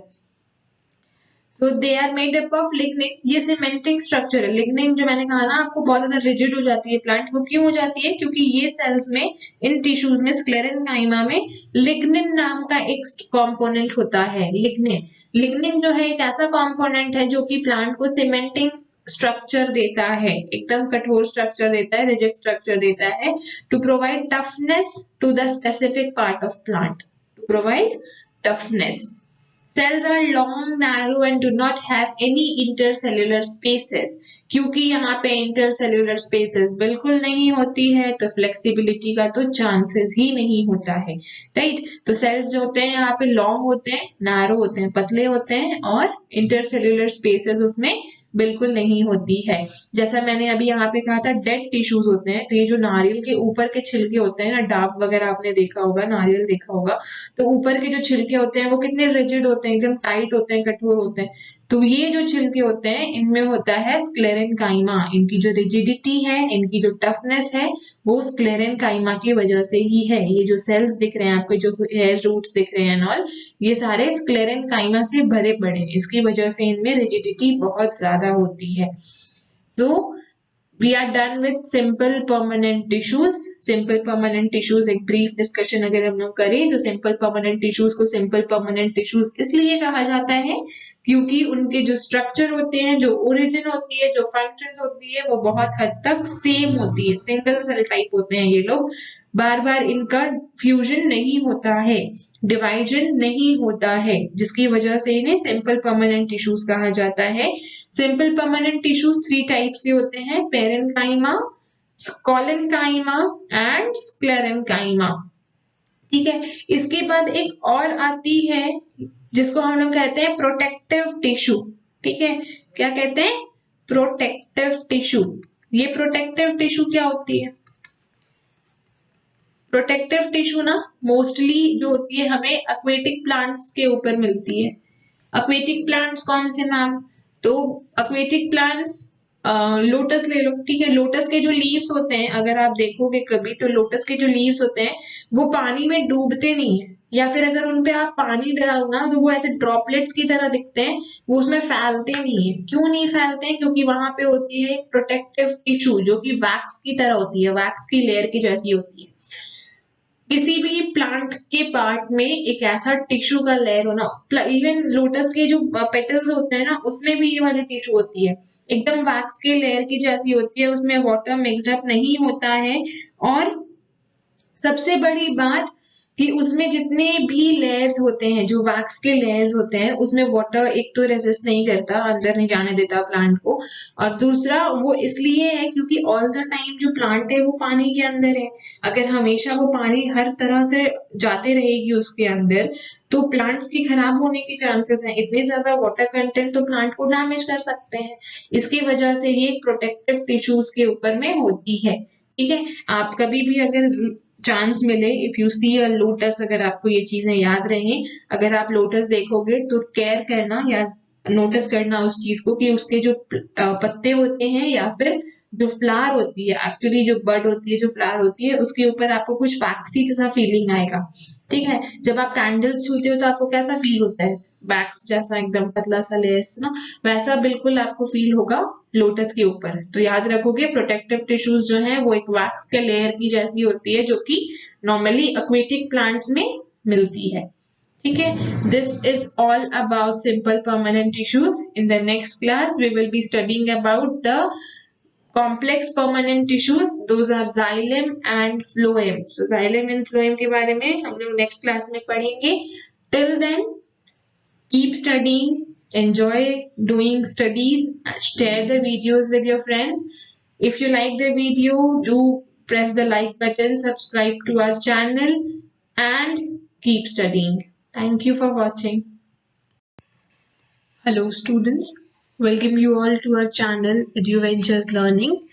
So they are made up of lignin। ये सीमेंटिंग स्ट्रक्चर है। लिग्निन जो मैंने कहा ना आपको, बहुत ज्यादा रिजिड हो जाती है प्लांट। वो क्यों हो जाती है? क्योंकि ये सेल्स में, इन टिश्यूज में, स्क्लेरेनकाइमा में लिग्निन नाम का एक कंपोनेंट होता है। लिग्निन, लिग्निन जो है एक ऐसा कंपोनेंट है जो कि प्लांट को सीमेंटिंग स्ट्रक्चर देता है, एकदम कठोर स्ट्रक्चर देता है, रिजिड स्ट्रक्चर देता है, to provide toughness to the specific part of plant, to provide toughness. Cells are long, narrow and do not have any intercellular spaces। क्योंकि यहाँ पे intercellular spaces बिल्कुल नहीं होती है तो flexibility का तो chances ही नहीं होता है, right? तो cells जो होते हैं यहाँ पे long होते हैं, narrow होते हैं, पतले होते हैं, और intercellular spaces उसमें बिल्कुल नहीं होती है। जैसा मैंने अभी यहाँ पे कहा था डेड टिश्यूज होते हैं, तो ये जो नारियल के ऊपर के छिलके होते हैं ना, डाब वगैरह आपने देखा होगा, नारियल देखा होगा, तो ऊपर के जो छिलके होते हैं वो कितने रिजिड होते हैं, एकदम टाइट होते हैं, कठोर होते हैं। तो ये जो छिलके होते हैं इनमें होता है स्क्लेरेनकाइमा। इनकी जो रिजिडिटी है, इनकी जो टफनेस है, वो स्क्लेरेनकाइमा की वजह से ही है। ये जो सेल्स दिख रहे हैं आपको, जो हेयर रूट्स दिख रहे हैं ऑल, ये सारे स्क्लेरेनकाइमा से भरे पड़े हैं। इसकी वजह से इनमें रिजिडिटी बहुत ज्यादा होती है। सो we are done with simple permanent tissues। simple permanent tissues एक brief discussion अगर हम लोग करें तो simple permanent tissues को simple permanent tissues इसलिए कहा जाता है क्योंकि उनके जो structure होते हैं, जो origin होती है, जो functions होती है, वो बहुत हद तक same होती है। single cell type होते हैं ये लोग, बार बार इनका फ्यूजन नहीं होता है, डिवाइजन नहीं होता है, जिसकी वजह से इन्हें सिंपल परमानेंट टिश्यूज कहा जाता है। सिंपल परमानेंट टिश्यूज 3 टाइप्स के होते हैं, पेरेन्काइमा, कोलेनकाइमा एंड स्क्लेरेनकाइमा। ठीक है, इसके बाद एक और आती है जिसको हम लोग कहते हैं प्रोटेक्टिव टिश्यू। ठीक है, क्या कहते हैं? Protective tissue. ये प्रोटेक्टिव टिश्यू क्या होती है? प्रोटेक्टिव टिश्यू ना मोस्टली जो होती है हमें एक्वेटिक प्लांट्स के ऊपर मिलती है। एक्वेटिक प्लांट्स कौन से मैम? तो एक्वेटिक प्लांट्स लोटस ले लो। ठीक है, लोटस के जो लीव्स होते हैं, अगर आप देखोगे कभी, तो लोटस के जो लीव्स होते हैं वो पानी में डूबते नहीं है, या फिर अगर उनपे आप पानी डालो ना तो वो ऐसे ड्रॉपलेट्स की तरह दिखते हैं, वो उसमें फैलते नहीं है। क्यों नहीं फैलते हैं? क्योंकि वहां पे होती है एक प्रोटेक्टिव टिश्यू जो कि वैक्स की तरह होती है, वैक्स की लेयर की जैसी होती है। किसी भी प्लांट के पार्ट में एक ऐसा टिश्यू का लेयर होना, इवन लोटस के जो पेटल्स होते हैं ना उसमें भी ये वाली टिश्यू होती है, एकदम वैक्स के लेयर की जैसी होती है, उसमें वाटर मिक्स्ड अप नहीं होता है। और सबसे बड़ी बात कि उसमें जितने भी लेयर्स होते हैं, जो वैक्स के लेयर्स होते हैं, उसमें वाटर एक तो रेजिस्ट नहीं करता, अंदर नहीं जाने देता प्लांट को, और दूसरा वो इसलिए है क्योंकि ऑल द टाइम जो प्लांट है वो पानी के अंदर है। अगर हमेशा वो पानी हर तरह से जाते रहेगी उसके अंदर तो प्लांट के खराब होने के चांसेस हैं। इतने ज्यादा वाटर कंटेंट तो प्लांट को डैमेज कर सकते हैं। इसकी वजह से ये प्रोटेक्टिव टिश्यूज के ऊपर में होती है। ठीक है, आप कभी भी अगर चांस मिले, if you see a lotus, अगर आपको ये चीजें याद रहें, अगर आप लोटस देखोगे तो केयर करना या नोटिस करना उस चीज को कि उसके जो पत्ते होते हैं या फिर जो फ्लावर होती है, एक्चुअली जो बड होती है, जो फ्लावर होती है, उसके ऊपर आपको कुछ वैक्सी जैसा फीलिंग आएगा। ठीक है, जब आप कैंडल्स छूते हो तो आपको कैसा फील होता है? वैक्स जैसा, एकदम पतला सा लेयर्स ना, वैसा बिल्कुल आपको फील होगा लोटस के ऊपर। तो याद रखोगे प्रोटेक्टिव टिश्यूज जो है वो एक वैक्स के लेयर की जैसी होती है, जो कि नॉर्मली एक्वेटिक प्लांट्स में मिलती है। ठीक है, this is all about simple permanent tissues. In the next class we will be studying about the complex permanent tissues, those are xylem and phloem। so xylem and phloem के बारे में हम लोग नेक्स्ट क्लास में पढ़ेंगे। till then Keep studying, enjoy doing studies, share the videos with your friends. If you like the video, do press the like button, subscribe to our channel, and keep studying. Thank you for watching. Hello students, welcome you all to our channel EduVentures Learning.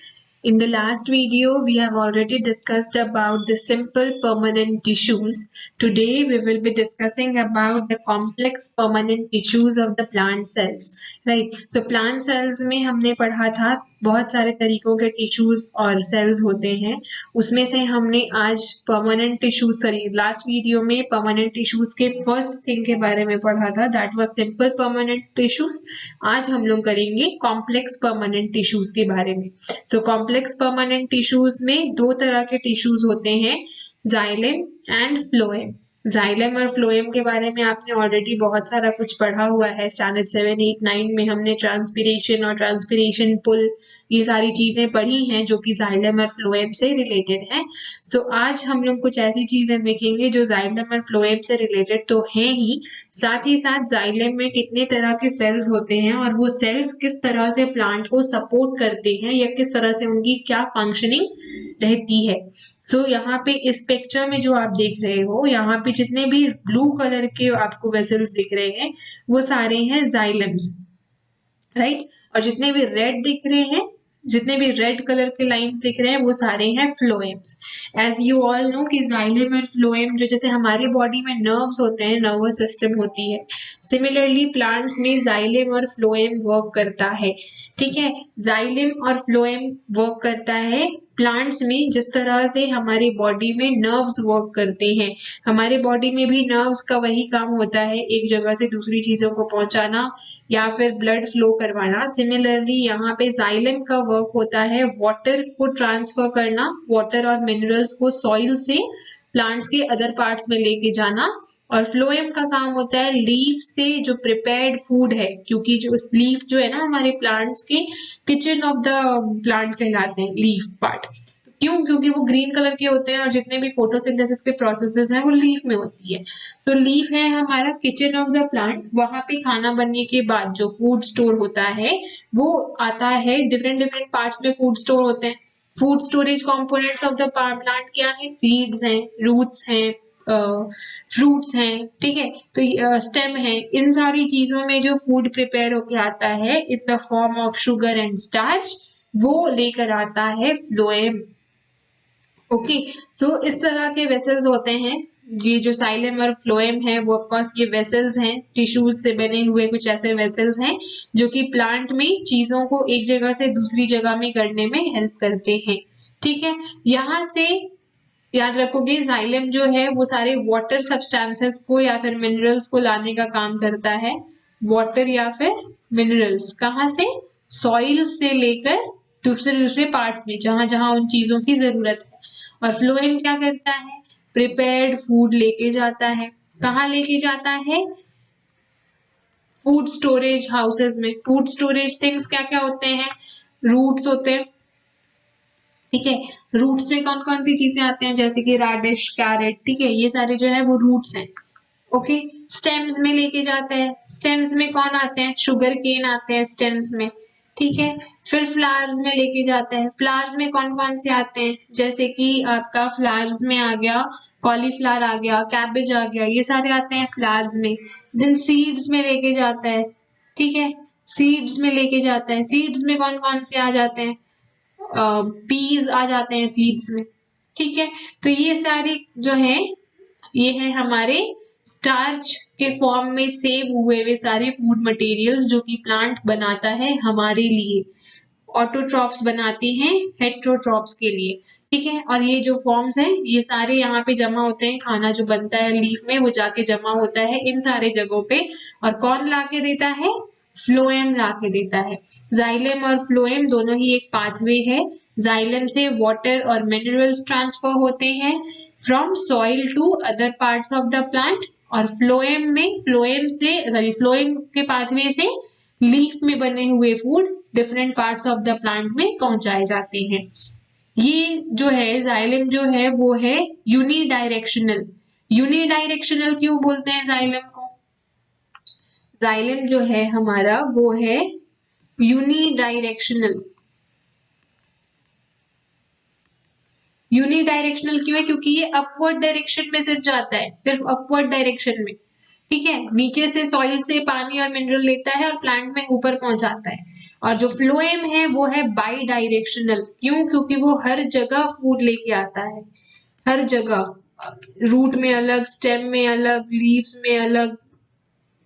In the last video, we have already discussed about the simple permanent tissues. Today, we will be discussing about the complex permanent tissues of the plant cells. Right? So, plant cells में हमने पढ़ा था बहुत सारे तरीकों के tissues और sales होते हैं. उसमें से हमने आज परमानेंट टिश्यूज लास्ट वीडियो में परमानेंट टिश्यूज के फर्स्ट थिंग के बारे में पढ़ा था, that was simple permanent tissues. आज हम लोग करेंगे कॉम्प्लेक्स परमानेंट टिश्यूज के बारे में. सो कॉम्प्लेक्स परमानेंट टिश्यूज में दो तरह के टिश्यूज होते हैं, जाइलम एंड फ्लोएम. जाइलम और फ्लोएम के बारे में आपने ऑलरेडी बहुत सारा कुछ पढ़ा हुआ है. स्टैंडर्ड 7, 8, 9 में हमने ट्रांसपिरेशन और ट्रांसपिरेशन पुल ये सारी चीजें पढ़ी हैं जो कि जाइलम और फ्लोएम से रिलेटेड हैं. सो आज हम लोग कुछ ऐसी चीजें देखेंगे जो जाइलम और फ्लोएम से रिलेटेड तो हैं ही साथ जाइलम में कितने तरह के सेल्स होते हैं और वो सेल्स किस तरह से प्लांट को सपोर्ट करते हैं या किस तरह से उनकी क्या फंक्शनिंग रहती है. सो यहाँ पे इस पिक्चर में जो आप देख रहे हो, यहाँ पे जितने भी ब्लू कलर के आपको वेसल्स दिख रहे हैं वो सारे हैं जाइलम्स, राइट. और जितने भी रेड दिख रहे हैं, जितने भी रेड कलर के लाइंस दिख रहे हैं वो सारे हैं phloems. As you all know कि जाइलम और फ्लोएम जो जैसे हमारी बॉडी में नर्व्स होते हैं, नर्वस सिस्टम होती है, सिमिलरली प्लांट्स में जाइलम और फ्लोएम वर्क करता है. ठीक है, जाइलम और फ्लोएम वर्क करता है प्लांट्स में जिस तरह से हमारी बॉडी में नर्व्स वर्क करते हैं. हमारे बॉडी में भी नर्व्स का वही काम होता है, एक जगह से दूसरी चीजों को पहुंचाना या फिर ब्लड फ्लो करवाना. सिमिलरली यहाँ पे जाइलम का वर्क होता है वाटर को ट्रांसफर करना, वाटर और मिनरल्स को सॉइल से प्लांट्स के अदर पार्ट्स में लेके जाना. और फ्लोएम का काम होता है लीफ से जो प्रिपेयर्ड फूड है, क्योंकि जो लीफ जो है ना हमारे प्लांट्स के किचन ऑफ द प्लांट कहलाते हैं लीफ पार्ट. क्यों? क्योंकि वो ग्रीन कलर के होते हैं और जितने भी फोटोसिंथेसिस के प्रोसेसेस हैं वो लीफ में होती है. तो लीफ है हमारा किचन ऑफ द प्लांट. वहां पे खाना बनने के बाद जो फूड स्टोर होता है वो आता है, डिफरेंट डिफरेंट पार्ट्स में फूड स्टोर होते हैं. Food storage components of the plant क्या है? सीड्स हैं, रूट्स हैं, फ्रूट्स हैं. ठीक है, तो स्टेम है. इन सारी चीजों में जो फूड प्रिपेयर होके आता है in the form of sugar and starch, वो लेकर आता है फ्लोएम. ओके, सो इस तरह के वेसल्स होते हैं. ये जो जाइलम और फ्लोएम है वो ऑफकोर्स ये वेसल्स हैं, टिश्यूज से बने हुए कुछ ऐसे वेसल्स हैं जो कि प्लांट में चीजों को एक जगह से दूसरी जगह में करने में हेल्प करते हैं. ठीक है, यहाँ से याद रखोगे जाइलम जो है वो सारे वाटर सब्सटेंसेस को या फिर मिनरल्स को लाने का काम करता है. वाटर या फिर मिनरल्स कहाँ से? सॉइल से लेकर दूसरे दूसरे पार्ट्स में जहां जहां उन चीजों की जरूरत है. और फ्लोएम क्या करता है? प्रिपेयर्ड फूड लेके जाता है. कहाँ लेके जाता है? फूड स्टोरेज हाउसेस में. फूड स्टोरेज थिंग्स क्या क्या होते हैं? रूट्स होते हैं. ठीक है, रूट्स में कौन कौन सी चीजें आते हैं? जैसे कि रेडिश, कैरेट. ठीक है, ये सारे जो है वो रूट्स हैं. ओके, स्टेम्स में लेके जाता है. स्टेम्स में कौन आते हैं? शुगर केन आते हैं स्टेम्स में. ठीक है, फिर फ्लावर्स में लेके जाता है. फ्लावर्स में कौन कौन से आते हैं? जैसे कि आपका फ्लावर्स में आ गया कॉलीफ्लावर, आ गया कैबेज, आ गया, ये सारे आते हैं फ्लावर्स में. देन सीड्स में लेके जाता है. ठीक है, सीड्स में लेके जाता है. सीड्स में कौन कौन से आ जाते हैं? पीज आ जाते हैं सीड्स में. ठीक है, तो ये सारी जो है ये है हमारे स्टार्च के फॉर्म में सेव हुए वे सारे फूड मटेरियल्स जो कि प्लांट बनाता है हमारे लिए. ऑटोट्रॉप्स बनाते हैं हेट्रोट्रॉप्स के लिए. ठीक है, और ये जो फॉर्म्स हैं ये सारे यहाँ पे जमा होते हैं. खाना जो बनता है लीफ में वो जाके जमा होता है इन सारे जगहों पे. और कौन ला के देता है? फ्लोएम ला के देता है. जाइलम और फ्लोएम दोनों ही एक पाथवे है. जाइलम से वाटर और मिनरल्स ट्रांसफर होते हैं from soil to other parts of the plant. और फ्लोएम में फ्लोएम के पाथवे से लीफ में बने हुए food different parts of the plant में पहुंचाए जाते हैं. ये जो है जाइलम जो है वो है यूनिडायरेक्शनल. यूनिडायरेक्शनल क्यों बोलते हैं जाइलम को? जाइलम जो है हमारा वो है यूनिडायरेक्शनल। यूनिडायरेक्शनल क्यों है? क्योंकि ये अपवर्ड डायरेक्शन में सिर्फ जाता है, सिर्फ अपवर्ड डायरेक्शन में, ठीक है। नीचे से सॉइल से पानी और मिनरल लेता है और प्लांट में ऊपर पहुंचाता है। और जो फ्लोएम है वो है बाई डायरेक्शनल। क्यों? क्योंकि वो हर जगह फूड लेके आता है, हर जगह, रूट में अलग, स्टेम में अलग, लीव्स में अलग,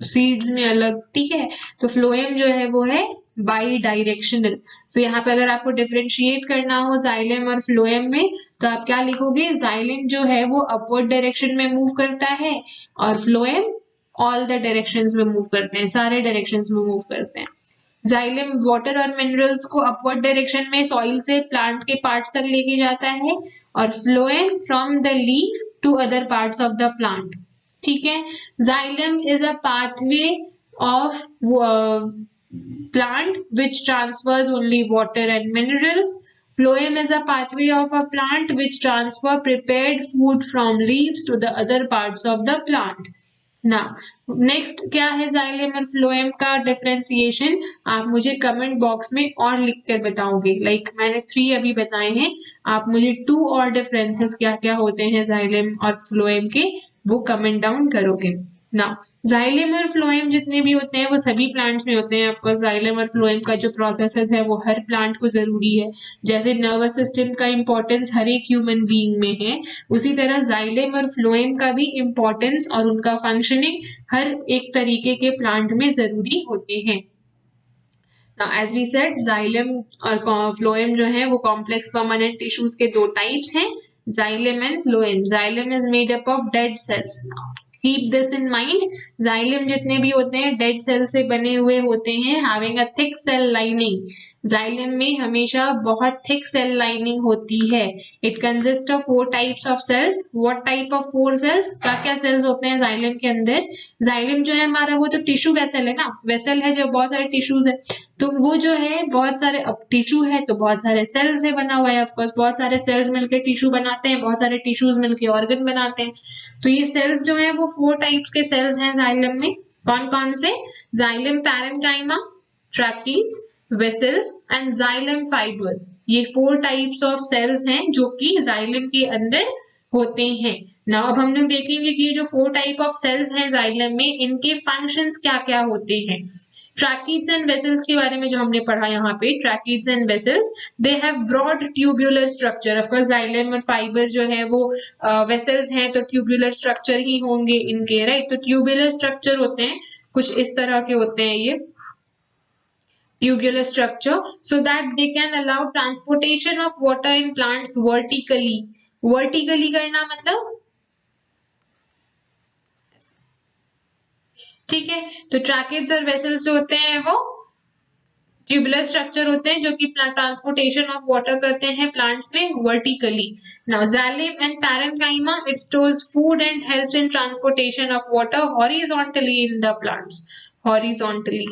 सीड्स में अलग, ठीक है। तो फ्लोएम जो है वो है बाई डायरेक्शनल। सो यहाँ पे अगर आपको डिफरेंशिएट करना हो जाइलम और फ्लोएम में, तो आप क्या लिखोगे? जाइलम जो है वो अपवर्ड डायरेक्शन में मूव करता है और फ्लोएम ऑल द डायरेक्शंस में मूव करते हैं, सारे डायरेक्शंस में मूव करते हैं। जाइलम वाटर और मिनरल्स को अपवर्ड डायरेक्शन में सॉइल से प्लांट के पार्ट्स तक लेके जाता है और phloem from the leaf to other parts of the plant, ठीक है। Xylem is a pathway of plant which transfers only water and minerals. Phloem is a pathway of a plant which transfer prepared food from leaves to the other parts of the plant. Now next क्या है xylem और phloem का differentiation? आप मुझे comment box में और लिख कर बताओगे। लाइक मैंने 3 अभी बताए हैं, आप मुझे 2 और डिफरेंसेस क्या क्या होते हैं जाइलम और फ्लोएम के, वो कमेंट डाउन करोगे। ना जाइलम और फ्लोएम जितने भी होते हैं वो सभी प्लांट्स में होते हैं। ऑफकोर्स जाइलम और फ्लोएम का जो प्रोसेसेस है वो हर प्लांट को जरूरी है। जैसे नर्वस सिस्टम का इंपॉर्टेंस हर एक ह्यूमन बीइंग में है, उसी तरह जाइलम और फ्लोएम का भी इंपॉर्टेंस और उनका फंक्शनिंग हर एक तरीके के प्लांट में जरूरी होते हैं। Now, as we said, xylem और फ्लोएम जो है वो कॉम्प्लेक्स परमानेंट टिश्यूज के 2 टाइप्स हैं, xylem and phloem. Xylem is made up of dead cells. Keep this in mind, xylem जितने भी होते हैं डेड सेल से बने हुए होते हैं, having a thick cell lining. Xylem में हमेशा बहुत थिक सेल लाइनिंग होती है। It consist of 4 types of cells. What type of 4 cells? क्या क्या सेल्स होते हैं जाइलम के अंदर? जाइलम जो है हमारा वो तो टिश्यू वेसल है ना, वेसल है जो बहुत सारे टिश्यूज है, तो वो जो है बहुत सारे, अब टिश्यू है तो बहुत सारे सेल्स से बना हुआ है। ऑफकोर्स बहुत सारे सेल्स मिलकर टिश्यू बनाते हैं, बहुत सारे टिश्यूज मिलकर ऑर्गन बनाते हैं। तो ये सेल्स जो है वो 4 टाइप्स के सेल्स हैं जाइलम में। कौन कौन से? Xylem parenchyma, tracheids, vessels and xylem fibres. ये 4 टाइप्स ऑफ सेल्स हैं जो कि जाइलम के अंदर होते हैं। नाउ अब हम लोग देखेंगे कि ये जो 4 टाइप ऑफ सेल्स हैं जाइलम में, इनके फंक्शंस क्या क्या होते हैं। ट्रैकीड्स एंड वेसल्स के बारे में जो हमने पढ़ा यहाँ पे, tracheids and vessels, they have broad tubular structure. Of course xylem और फाइबर जो है वो वेसल्स हैं तो ट्यूब्यूलर स्ट्रक्चर ही होंगे इनके, राइट। तो ट्यूब्यूलर स्ट्रक्चर होते हैं कुछ इस तरह के होते हैं ये tubular structure, so that they can allow transportation of water in plants vertically. vertically करना मतलब, ठीक है। तो ट्रैकेट्स और वेसल्स जो होते हैं वो ट्यूबुलर स्ट्रक्चर होते हैं जो कि ट्रांसपोर्टेशन ऑफ वाटर करते हैं प्लांट्स में vertically. Now xylem and parenchyma, it stores food and helps in transportation of water horizontally in the plants, horizontally,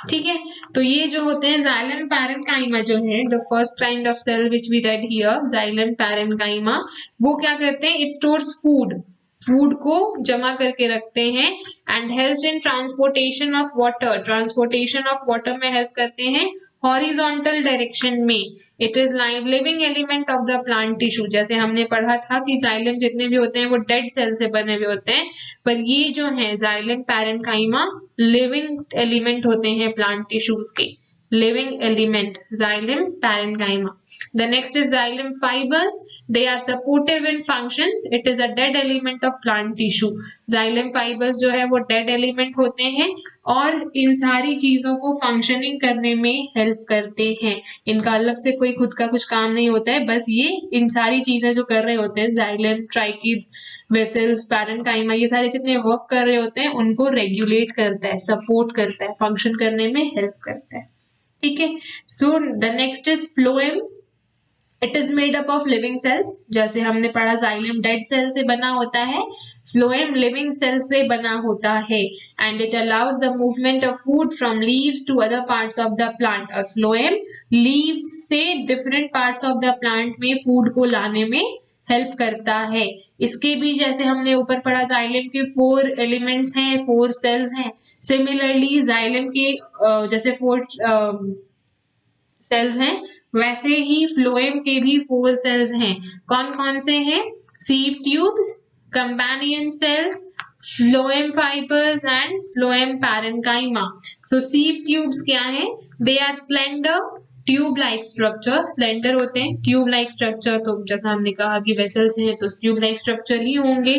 ठीक है। तो ये जो होते हैं जाइलम पैरेन्काइमा जो है, the first kind of cell which we read here, xylem parenchyma, वो क्या करते हैं? इट स्टोर्स फूड, फूड को जमा करके रखते हैं and helps in transportation of water, transportation of water में हेल्प करते हैं हॉरिजॉन्टल डायरेक्शन में। It is living element of the plant tissue. जैसे हमने पढ़ा था कि जाइलम जितने भी होते हैं वो डेड सेल से बने हुए होते हैं, पर ये जो है जाइलम पैरेन्काइमा लिविंग एलिमेंट होते हैं प्लांट टिश्यूज के, living element, xylem parenchyma. The next is xylem fibers. They are supportive in functions. It is a dead element of plant tissue. Xylem fibers जो है वो dead element होते हैं और इन सारी चीजों को फंक्शनिंग करने में हेल्प करते हैं। इनका अलग से कोई खुद का कुछ काम नहीं होता है, बस ये इन सारी चीजें जो कर रहे होते हैं, जाइलम, ट्राइकीड्स, वेसल्स, पैरेन्काइमा, ये सारे जितने वर्क कर रहे होते हैं उनको रेगुलेट करता है, सपोर्ट करता है, फंक्शन करने में हेल्प करता है, ठीक है। So the next is phloem. It is made up of living cells. जैसे हमने पढ़ा जाइलम डेड सेल से बना होता है, फ्लोएम लिविंग सेल से बना होता है and it allows the movement of food from leaves to other parts of the plant. और फ्लोएम लीव्स से different parts of the plant में फूड को लाने में हेल्प करता है। इसके भी जैसे हमने ऊपर पढ़ा जाइलम के 4 एलिमेंट्स हैं, 4 सेल्स हैं, सिमिलरली जाइलम के जैसे 4 सेल्स हैं, वैसे ही फ्लोएम के भी 4 सेल्स हैं। कौन कौन से हैं? Sieve tubes, companion cells, phloem fibers and phloem parenchyma. So sieve tubes क्या है? They are slender tube like structure, slender होते हैं, ट्यूब लाइक स्ट्रक्चर, तो जैसा हमने कहा कि वेसल्स हैं तो ट्यूब लाइक स्ट्रक्चर ही होंगे।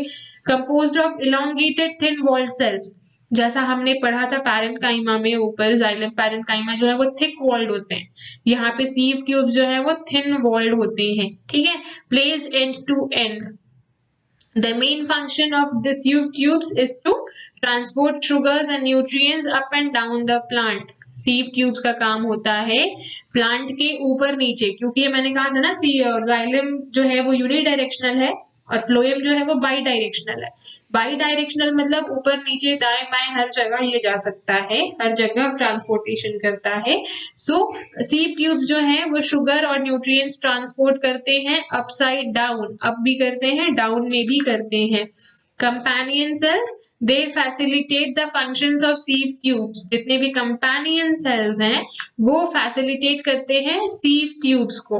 Composed of elongated thin walled cells, जैसा हमने पढ़ा था पैरेन्काइमा में ऊपर, जाइलम पैरेन्काइमा जो है वो थिक वॉल्ड होते हैं, यहाँ पे सीव ट्यूब जो है वो थिन वॉल्ड होते हैं, ठीक है। Placed end to end. The main function of the sieve tubes is to transport sugars and nutrients up and down the plant. Sieve tubes का काम होता है प्लांट के ऊपर नीचे, क्योंकि ये मैंने कहा था ना जाइलम जो है वो यूनिडायरेक्शनल है और फ्लोएम जो है वो बाई डायरेक्शनल है। बाई डायरेक्शनल मतलब ऊपर नीचे दाएं बाएं हर जगह ये जा सकता है, हर जगह ट्रांसपोर्टेशन करता है। सो सीव ट्यूब्स जो है वो शुगर और न्यूट्रिएंट्स ट्रांसपोर्ट करते हैं अपसाइड डाउन, अप भी करते हैं डाउन में भी करते हैं। Companion cells, they facilitate the functions of sieve tubes, जितने भी कंपेनियन सेल्स हैं वो फैसिलिटेट करते हैं सीव ट्यूब्स को,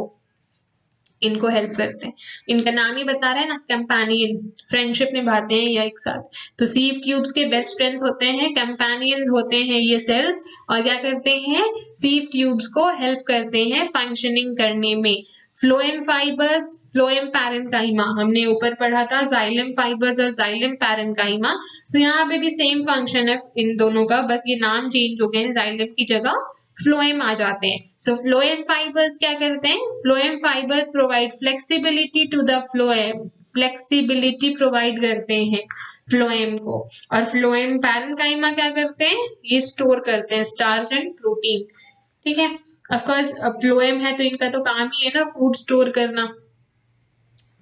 इनको हेल्प करते हैं। इनका नाम ही बता रहा है ना, कंपेनियन, फ्रेंडशिप निभाते हैं या एक साथ। तो सीव ट्यूब्स के बेस्ट फ्रेंड्स होते हैं, कंपेनियंस होते हैं ये सेल्स, और क्या करते हैं? सीव ट्यूब्स को हेल्प करते हैं फंक्शनिंग करने में। फ्लोएम फाइबर्स, फ्लोएम पैरेन्काइमा, हमने ऊपर पढ़ा था जाइलम फाइबर्स और जाइलम पैरेन्काइमा। सो यहाँ पे भी सेम फंक्शन है इन दोनों का, बस ये नाम चेंज हो गए हैं, जाइलम की जगह फ्लोएम आ जाते हैं। सो फ्लोएम फाइबर्स क्या करते हैं? Phloem fibers provide flexibility to the phloem, flexibility provide करते हैं फ्लोएम को। और फ्लोएम पैरेन्काइमा क्या करते हैं? ये स्टोर करते हैं स्टार्च एंड प्रोटीन, ठीक है। ऑफ कोर्स फ्लोएम है तो इनका तो काम ही है ना फूड स्टोर करना,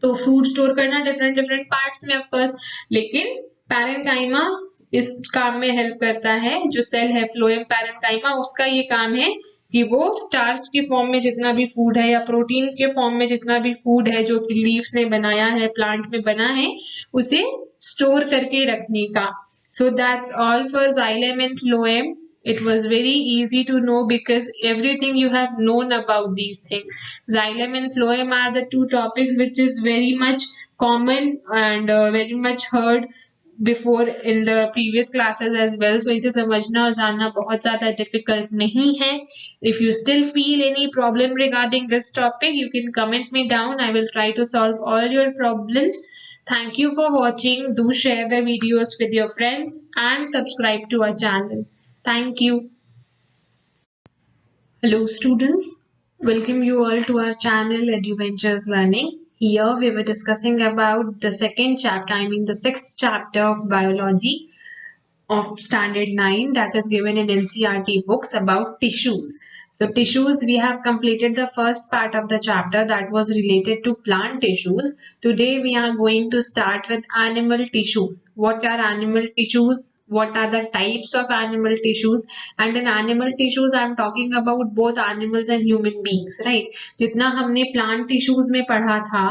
तो फूड स्टोर करना डिफरेंट डिफरेंट पार्ट्स में ऑफ कोर्स, लेकिन पैरेन्काइमा इस काम में हेल्प करता है। जो सेल है फ्लोएम पैरेन्काइमा, उसका ये काम है कि वो स्टार्च के फॉर्म में जितना भी फूड है या प्रोटीन के फॉर्म में जितना भी फूड है जो कि लीव्स ने बनाया है, प्लांट में बना है, उसे स्टोर करके रखने का। So that's all for xylem and phloem. It was very easy to know because everything you have known about these things. Xylem and phloem are the two topics which is very much common and very much heard before in the previous classes as well. So इसे समझना और जानना बहुत ज़्यादा difficult नहीं है. If you still feel any problem regarding this topic, you can comment me down. I will try to solve all your problems. Thank you for watching. Do share the videos with your friends and subscribe to our channel. Thank you. Hello students, welcome you all to our channel EduVentures Learning. Here we were discussing about the second chapter, I mean the 6th chapter of biology of standard 9 that is given in NCERT books about tissues. So tissues, we have completed the first part of the chapter that was related to plant tissues. Today we are going to start with animal tissues. What are animal tissues? What are the types of animal tissues? And in animal tissues I am talking about both animals and human beings, right? जितना हमने plant tissues में पढ़ा था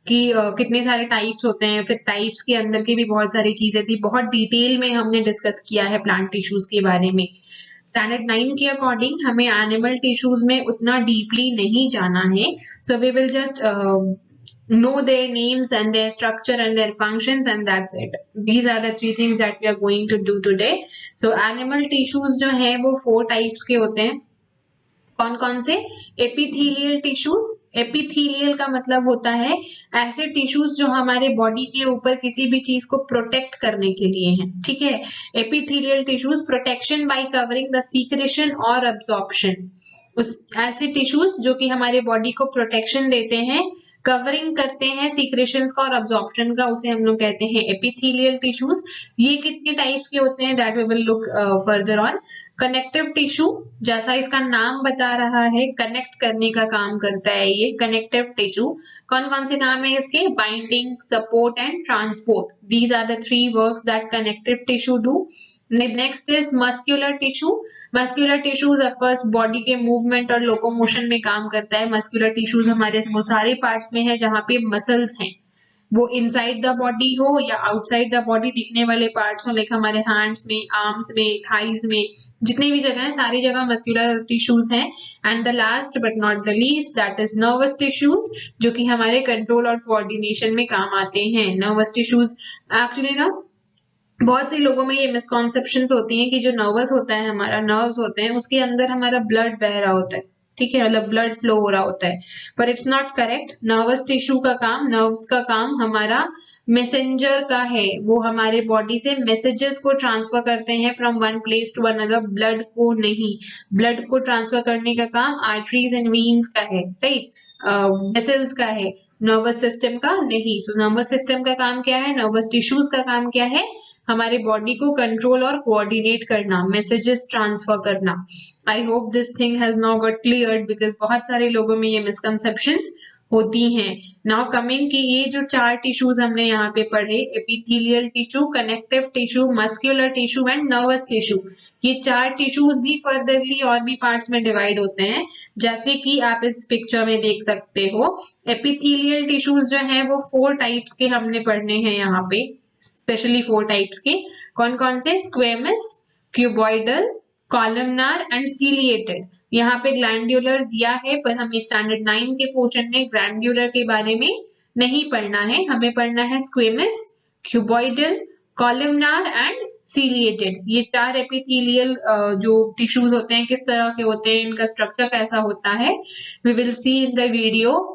कि कितने सारे types होते हैं, फिर टाइप्स के अंदर की भी बहुत सारी चीजें थी, बहुत डिटेल में हमने डिस्कस किया है प्लांट टिश्यूज के बारे में। स्टैंडर्ड 9 के अकॉर्डिंग हमें एनिमल टिश्यूज में उतना डीपली नहीं जाना है, so we will just know their names and their structure and their functions and that's it. These are the 3 things that we are going to do today. So animal tissues जो है वो 4 types के होते हैं। कौन कौन से? Epithelial tissues. Epithelial का मतलब होता है ऐसे टिश्यूज जो हमारे बॉडी के ऊपर किसी भी चीज को प्रोटेक्ट करने के लिए हैं, ठीक है। Epithelial tissues, protection bye covering the secretion और अब्जॉर्प्शन। उस ऐसे टिश्यूज जो कि हमारे बॉडी को प्रोटेक्शन देते हैं, कवरिंग करते हैं सीक्रेशंस का और अब्जॉर्प्शन का, उसे हम लोग कहते हैं एपिथेलियल टिश्यूज। ये कितने टाइप्स के होते हैं that we will look further on. Connective tissue, जैसा इसका नाम बता रहा है, कनेक्ट करने का काम करता है ये कनेक्टिव टिश्यू। कौन कौन से काम है इसके? Binding, support and transport. These are the 3 works that connective tissue do. Next is muscular tissue. Muscular tissues of course body के मूवमेंट और लोकोमोशन में काम करता है। मस्क्यूलर टिश्यूज हमारे वो सारे पार्ट्स में है जहाँ पे मसल्स हैं, वो इनसाइड द बॉडी हो या आउटसाइड द बॉडी दिखने वाले पार्ट्स हो, लाइक हमारे हैंड्स में, आर्म्स में, थाइज में, जितनी भी जगह है सारी जगह मस्क्यूलर टिश्यूज हैं। And the last but not the least that is nervous tissues, जो कि हमारे कंट्रोल और कोऑर्डिनेशन में काम आते हैं। नर्वस टिश्यूज एक्चुअली ना बहुत से लोगों में ये मिसकॉन्सेप्शंस होती हैं कि जो नर्वस होता है, हमारा नर्व्स होते हैं, उसके अंदर हमारा ब्लड बह रहा होता है, ठीक है, मतलब ब्लड फ्लो हो रहा होता है, पर it's not correct. Nervous tissue का काम, नर्व्स का काम हमारा मैसेंजर का है, वो हमारे बॉडी से मैसेजेस को ट्रांसफर करते हैं from one place to another, blood को नहीं। ब्लड को ट्रांसफर करने का काम आर्टरीज एंड वीन्स का है, राइट, वेसल्स का है, नर्वस सिस्टम का नहीं। सो नर्वस सिस्टम का काम क्या है, नर्वस टिश्यूज का काम क्या है, हमारे बॉडी को कंट्रोल और कोऑर्डिनेट करना, मैसेजेस ट्रांसफर करना। आई hope this thing has now got cleared, because बहुत सारे लोगों में ये मिसकंसेप्शंस होती हैं। नाउ कमिंग कि ये जो 4 टिश्यूज हमने यहाँ पे पढ़े, epithelial tissue, connective tissue, muscular tissue and nervous tissue, ये 4 टिश्यूज भी फर्दरली और भी पार्ट्स में डिवाइड होते हैं, जैसे कि आप इस पिक्चर में देख सकते हो। एपिथेलियल टिश्यूज जो है वो 4 टाइप्स के हमने पढ़ने हैं यहाँ पे, स्पेशली 4 टाइप्स के। कौन कौन से? Squamous, cuboidal, columnar and ciliated. यहाँ पे ग्लैंड्यूलर दिया है, पर हमें स्टैंडर्ड 9 के पोर्शन में ग्लैंड्यूलर के बारे में नहीं पढ़ना है, हमें पढ़ना है squamous, cuboidal, columnar and ciliated. ये 4 एपिथेलियल जो टिश्यूज होते हैं किस तरह के होते हैं, इनका स्ट्रक्चर कैसा होता है, we will see in the video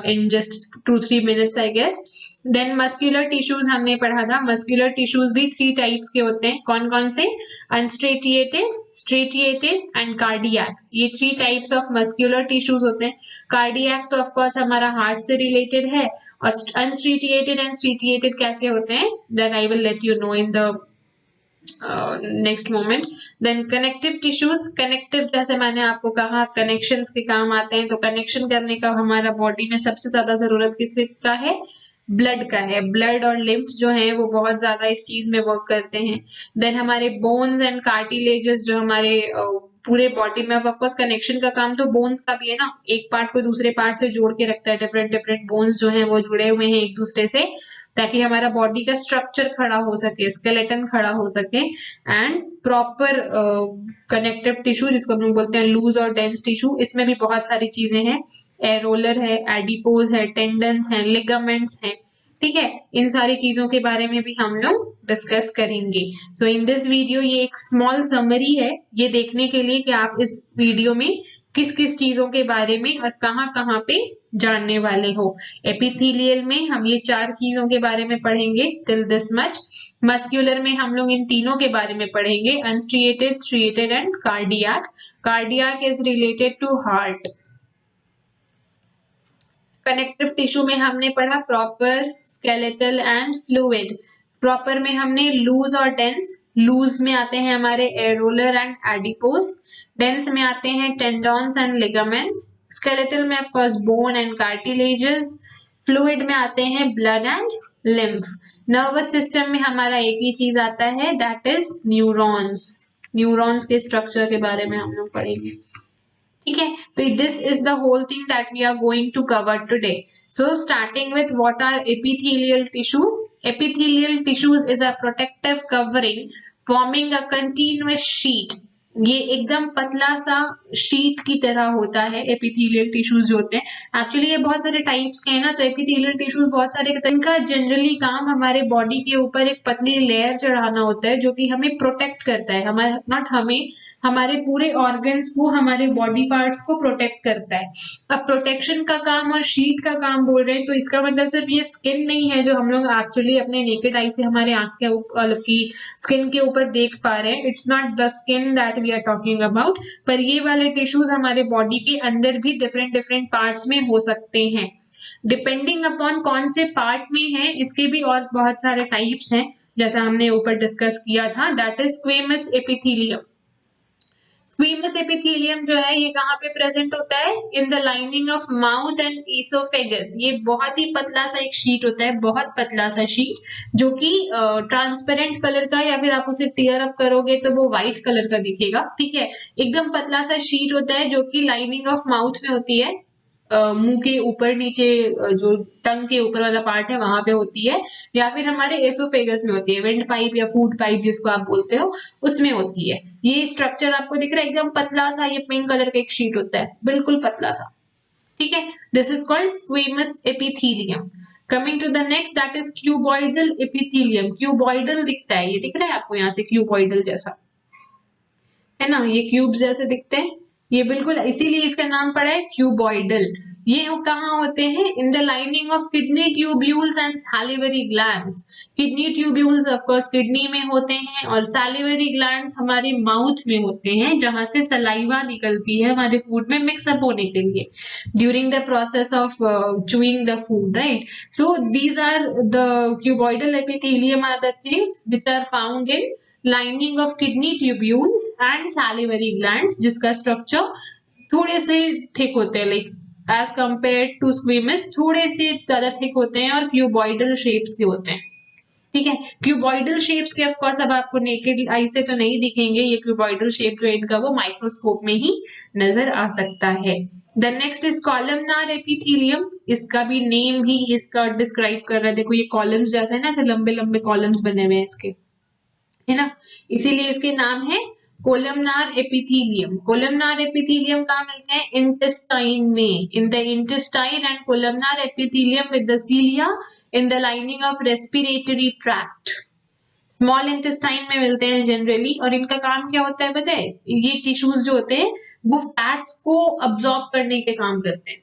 in just 2-3 minutes I guess. Then muscular tissues हमने पढ़ा था। मस्क्यूलर टिश्यूज भी 3 टाइप्स के होते हैं। कौन कौन से? अनस्ट्रेटिएटेड, स्ट्रेटिएटेड एंड कार्डियक। ये 3 टाइप्स ऑफ मस्क्यूलर टिश्यूज होते हैं। कार्डियक तो ऑफकोर्स हमारा हार्ट से रिलेटेड है, और अनस्ट्रेटिएटेड एंड स्ट्रेटिएटेड कैसे होते हैं, that I will let you know in the next moment. Then connective tissues, connective जैसे मैंने आपको कहा कनेक्शंस के काम आते हैं, तो कनेक्शन करने का हमारा बॉडी में सबसे ज्यादा जरूरत किसका है? ब्लड का है। ब्लड और लिम्फ जो है वो बहुत ज्यादा इस चीज में वर्क करते हैं। देन हमारे बोन्स एंड कार्टिलेजेस जो हमारे पूरे बॉडी में, ऑफ कोर्स कनेक्शन का काम तो बोन्स का भी है ना, एक पार्ट को दूसरे पार्ट से जोड़ के रखता है, डिफरेंट डिफरेंट बोन्स जो है वो जुड़े हुए हैं एक दूसरे से, ताकि हमारा बॉडी का स्ट्रक्चर खड़ा हो सके, स्केलेटन खड़ा हो सके। एंड प्रॉपर कनेक्टिव टिश्यू जिसको हम बोलते हैं लूज और डेंस टिश्यू, इसमें भी बहुत सारी चीजें हैं, एरोलर है, एडिपोज है, टेंडन्स हैं, लिगामेंट्स हैं, ठीक है। इन सारी चीजों के बारे में भी हम लोग डिस्कस करेंगे। सो इन दिस वीडियो ये एक स्मॉल समरी है, ये देखने के लिए कि आप इस वीडियो में किस किस चीजों के बारे में और कहाँ कहाँ पे जानने वाले हो। एपिथेलियल में हम ये 4 चीजों के बारे में पढ़ेंगे टिल दिस मच। मस्क्यूलर में हम लोग इन तीनों के बारे में पढ़ेंगे, unstriated, striated and cardiac. Cardiac is related to heart. Connective tissue में हमने पढ़ा proper, skeletal and fluid. Proper में हमने लूज और डेंस। लूज में आते हैं हमारे एरोलर एंड एडिपोस, डेंस में आते हैं टेंडॉन्स एंड लिगामेंट्स, स्केलेटल में of course bone and cartilages, fluid में आते हैं blood and lymph. Nervous system में हमारा एक ही चीज आता है, दैट इज न्यूरॉन्स। न्यूरॉन्स के स्ट्रक्चर के बारे में हम लोग पढ़ेंगे, ठीक है। तो this is the whole thing that we are going to cover today. So starting with what are epithelial tissues. Epithelial tissues is a protective covering forming a continuous sheet. ये एकदम पतला सा शीट की तरह होता है एपिथेलियल टिश्यूज जो होते हैं। एक्चुअली ये बहुत सारे टाइप्स के हैं ना, तो एपिथेलियल टिश्यूज बहुत सारे, इनका जनरली काम हमारे बॉडी के ऊपर एक पतली लेयर चढ़ाना होता है जो कि हमें प्रोटेक्ट करता है, हमारे नॉट हमें, हमारे पूरे ऑर्गन्स को, हमारे बॉडी पार्ट्स को प्रोटेक्ट करता है। अब प्रोटेक्शन का काम और शीट का काम बोल रहे हैं, तो इसका मतलब सिर्फ ये स्किन नहीं है जो हम लोग एक्चुअली अपने नेकेड आई से हमारे आंख के ऊपर की स्किन के ऊपर देख पा रहे हैं। It's not the skin that we are talking about, पर ये वाले टिश्यूज हमारे बॉडी के अंदर भी डिफरेंट डिफरेंट पार्ट्स में हो सकते हैं, डिपेंडिंग अपॉन कौन से पार्ट में है। इसके भी और बहुत सारे टाइप्स हैं, जैसा हमने ऊपर डिस्कस किया था, that is squamous epithelium. Squamous epithelium जो है ये कहाँ पे प्रेजेंट होता है? In the lining of mouth and oesophagus. ये बहुत ही पतला सा एक शीट होता है, बहुत पतला सा शीट, जो कि ट्रांसपेरेंट कलर का, या फिर आप उसे टीयर अप करोगे तो वो व्हाइट कलर का दिखेगा, ठीक है। एकदम पतला सा शीट होता है जो कि लाइनिंग ऑफ माउथ में होती है, मुंह के ऊपर नीचे, जो टंग के ऊपर वाला पार्ट है वहां पे होती है, या फिर हमारे एसोफेगस में होती है, वेंट पाइप या फूड पाइप जिसको आप बोलते हो, उसमें होती है। ये स्ट्रक्चर आपको दिख रहा है, एकदम पतला सा, ये पिंक कलर का एक शीट होता है, बिल्कुल पतला सा, ठीक है। This is called squamous epithelium. Coming to the next, that is cuboidal epithelium. Cuboidal दिखता है, ये दिख रहा है आपको यहाँ से, क्यूबॉइडल जैसा, है ना, ये क्यूब जैसे दिखते हैं, ये बिल्कुल इसीलिए इसका नाम पड़ा है क्यूबॉइडल। ये कहाँ होते हैं? इन the lining of kidney tubules and salivary glands. Kidney tubules of course kidney में होते हैं, और सैलिवरी ग्लैंड्स हमारे माउथ में होते हैं, जहां से सलाइवा निकलती है हमारे फूड में मिक्सअप होने के लिए during the process of chewing the food, right. So these are the cuboidal epithelium are the things which are found in lining of kidney tubules and salivary glands, जिसका structure थोड़े से thick होते हैं, like as compare to squamous थोड़े से ज्यादा thick होते हैं, और क्यूबॉइडल शेप्स के होते हैं, ठीक है। क्यूबॉइडल शेप्स के ऑफकोर्स अब आपको नेकेड आई से तो नहीं दिखेंगे, ये क्यूबॉइडल शेप जो है इनका वो माइक्रोस्कोप में ही नजर आ सकता है। The next is columnar epithelium. इसका भी नेम ही इसका डिस्क्राइब कर रहा है, देखो ये कॉलम्स जैसा है ना, ऐसे लंबे लंबे कॉलम्स बने हुए हैं इसके, है ना, इसीलिए इसके नाम है कोलमनार एपिथेलियम। कोलमनार एपिथेलियम कहाँ मिलते हैं? इंटेस्टाइन में, in the intestine, and columnar epithelium with the cilia in the lining of respiratory tract. Small intestine में मिलते हैं जनरली, और इनका काम क्या होता है पता है? ये टिश्यूज जो होते हैं वो फैट्स को अब्सॉर्ब करने के काम करते हैं,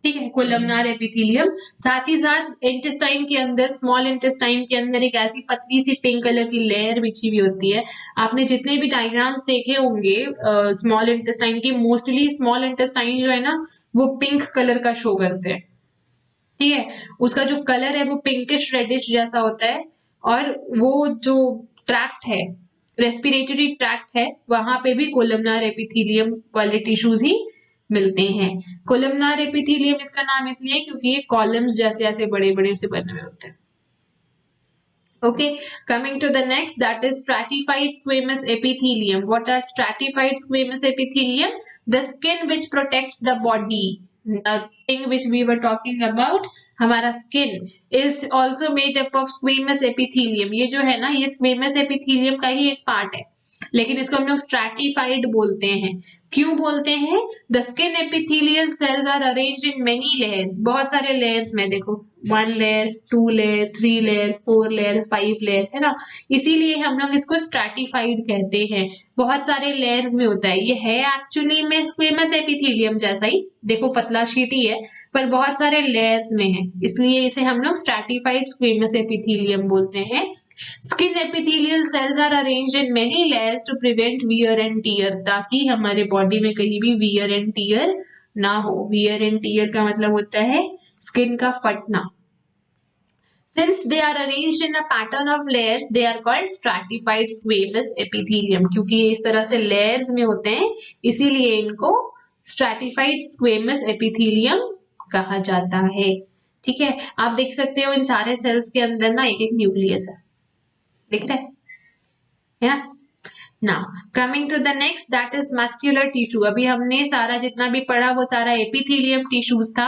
ठीक है, कोलमनार एपिथेलियम। साथ ही साथ इंटेस्टाइन के अंदर, स्मॉल इंटेस्टाइन के अंदर एक ऐसी पतली सी पिंक कलर की लेयर बिछी हुई होती है। आपने जितने भी डायग्राम्स देखे होंगे स्मॉल इंटेस्टाइन की, मोस्टली स्मॉल इंटेस्टाइन जो है ना वो पिंक कलर का शो करते हैं, ठीक है। उसका जो कलर है वो पिंकिश रेडिश जैसा होता है, और वो जो ट्रैक्ट है, रेस्पिरेटरी ट्रैक्ट है, वहां पे भी कोलमनार एपिथेलियम वाले टिश्यूज ही मिलते हैं। कोलमनार एपिथेलियम इसका नाम इसलिए क्योंकि ये कॉलम्स जैसे ऐसे बड़े बड़े से बने हुए होते हैं। Okay, coming to the next, that is stratified squamous epithelium. What are stratified squamous epithelium? The skin which protects the body. The thing which we were talking about, हमारा skin is also made up of squamous epithelium. ये जो है ना, ये squamous epithelium का ही एक part है, लेकिन इसको हम लोग stratified बोलते हैं। क्यों बोलते हैं? The skin epithelial cells are arranged in many layers. बहुत सारे लेयर्स में, देखो 1 layer, 2 layer, 3 layer, 4 layer, 5 layer, है ना, इसीलिए हम लोग इसको स्ट्रैटिफाइड कहते हैं। बहुत सारे लेयर्स में होता है, ये है एक्चुअली में स्क्वेमस एपिथेलियम जैसा ही, देखो पतला शीट ही है, पर बहुत सारे लेयर्स में है, इसलिए इसे हम लोग स्ट्रैटिफाइड स्क्वेमस एपिथेलियम बोलते हैं। Skin epithelial cells are arranged in many layers to prevent wear and tear, ताकि हमारे बॉडी में कहीं भी वियर एंड टीयर ना हो। वियर एंड टीयर का मतलब होता है स्किन का फटना। Since they are arranged in a pattern of layers, they are called stratified squamous epithelium. क्योंकि ये इस तरह से layers में होते हैं, इसीलिए इनको stratified squamous epithelium कहा जाता है, ठीक है। आप देख सकते हो इन सारे सेल्स के अंदर ना एक एक न्यूक्लियस है, दिख रहा है ना। Now coming to the next, that is muscular tissue. अभी हमने सारा जितना भी पढ़ा वो सारा epithelium tissues था।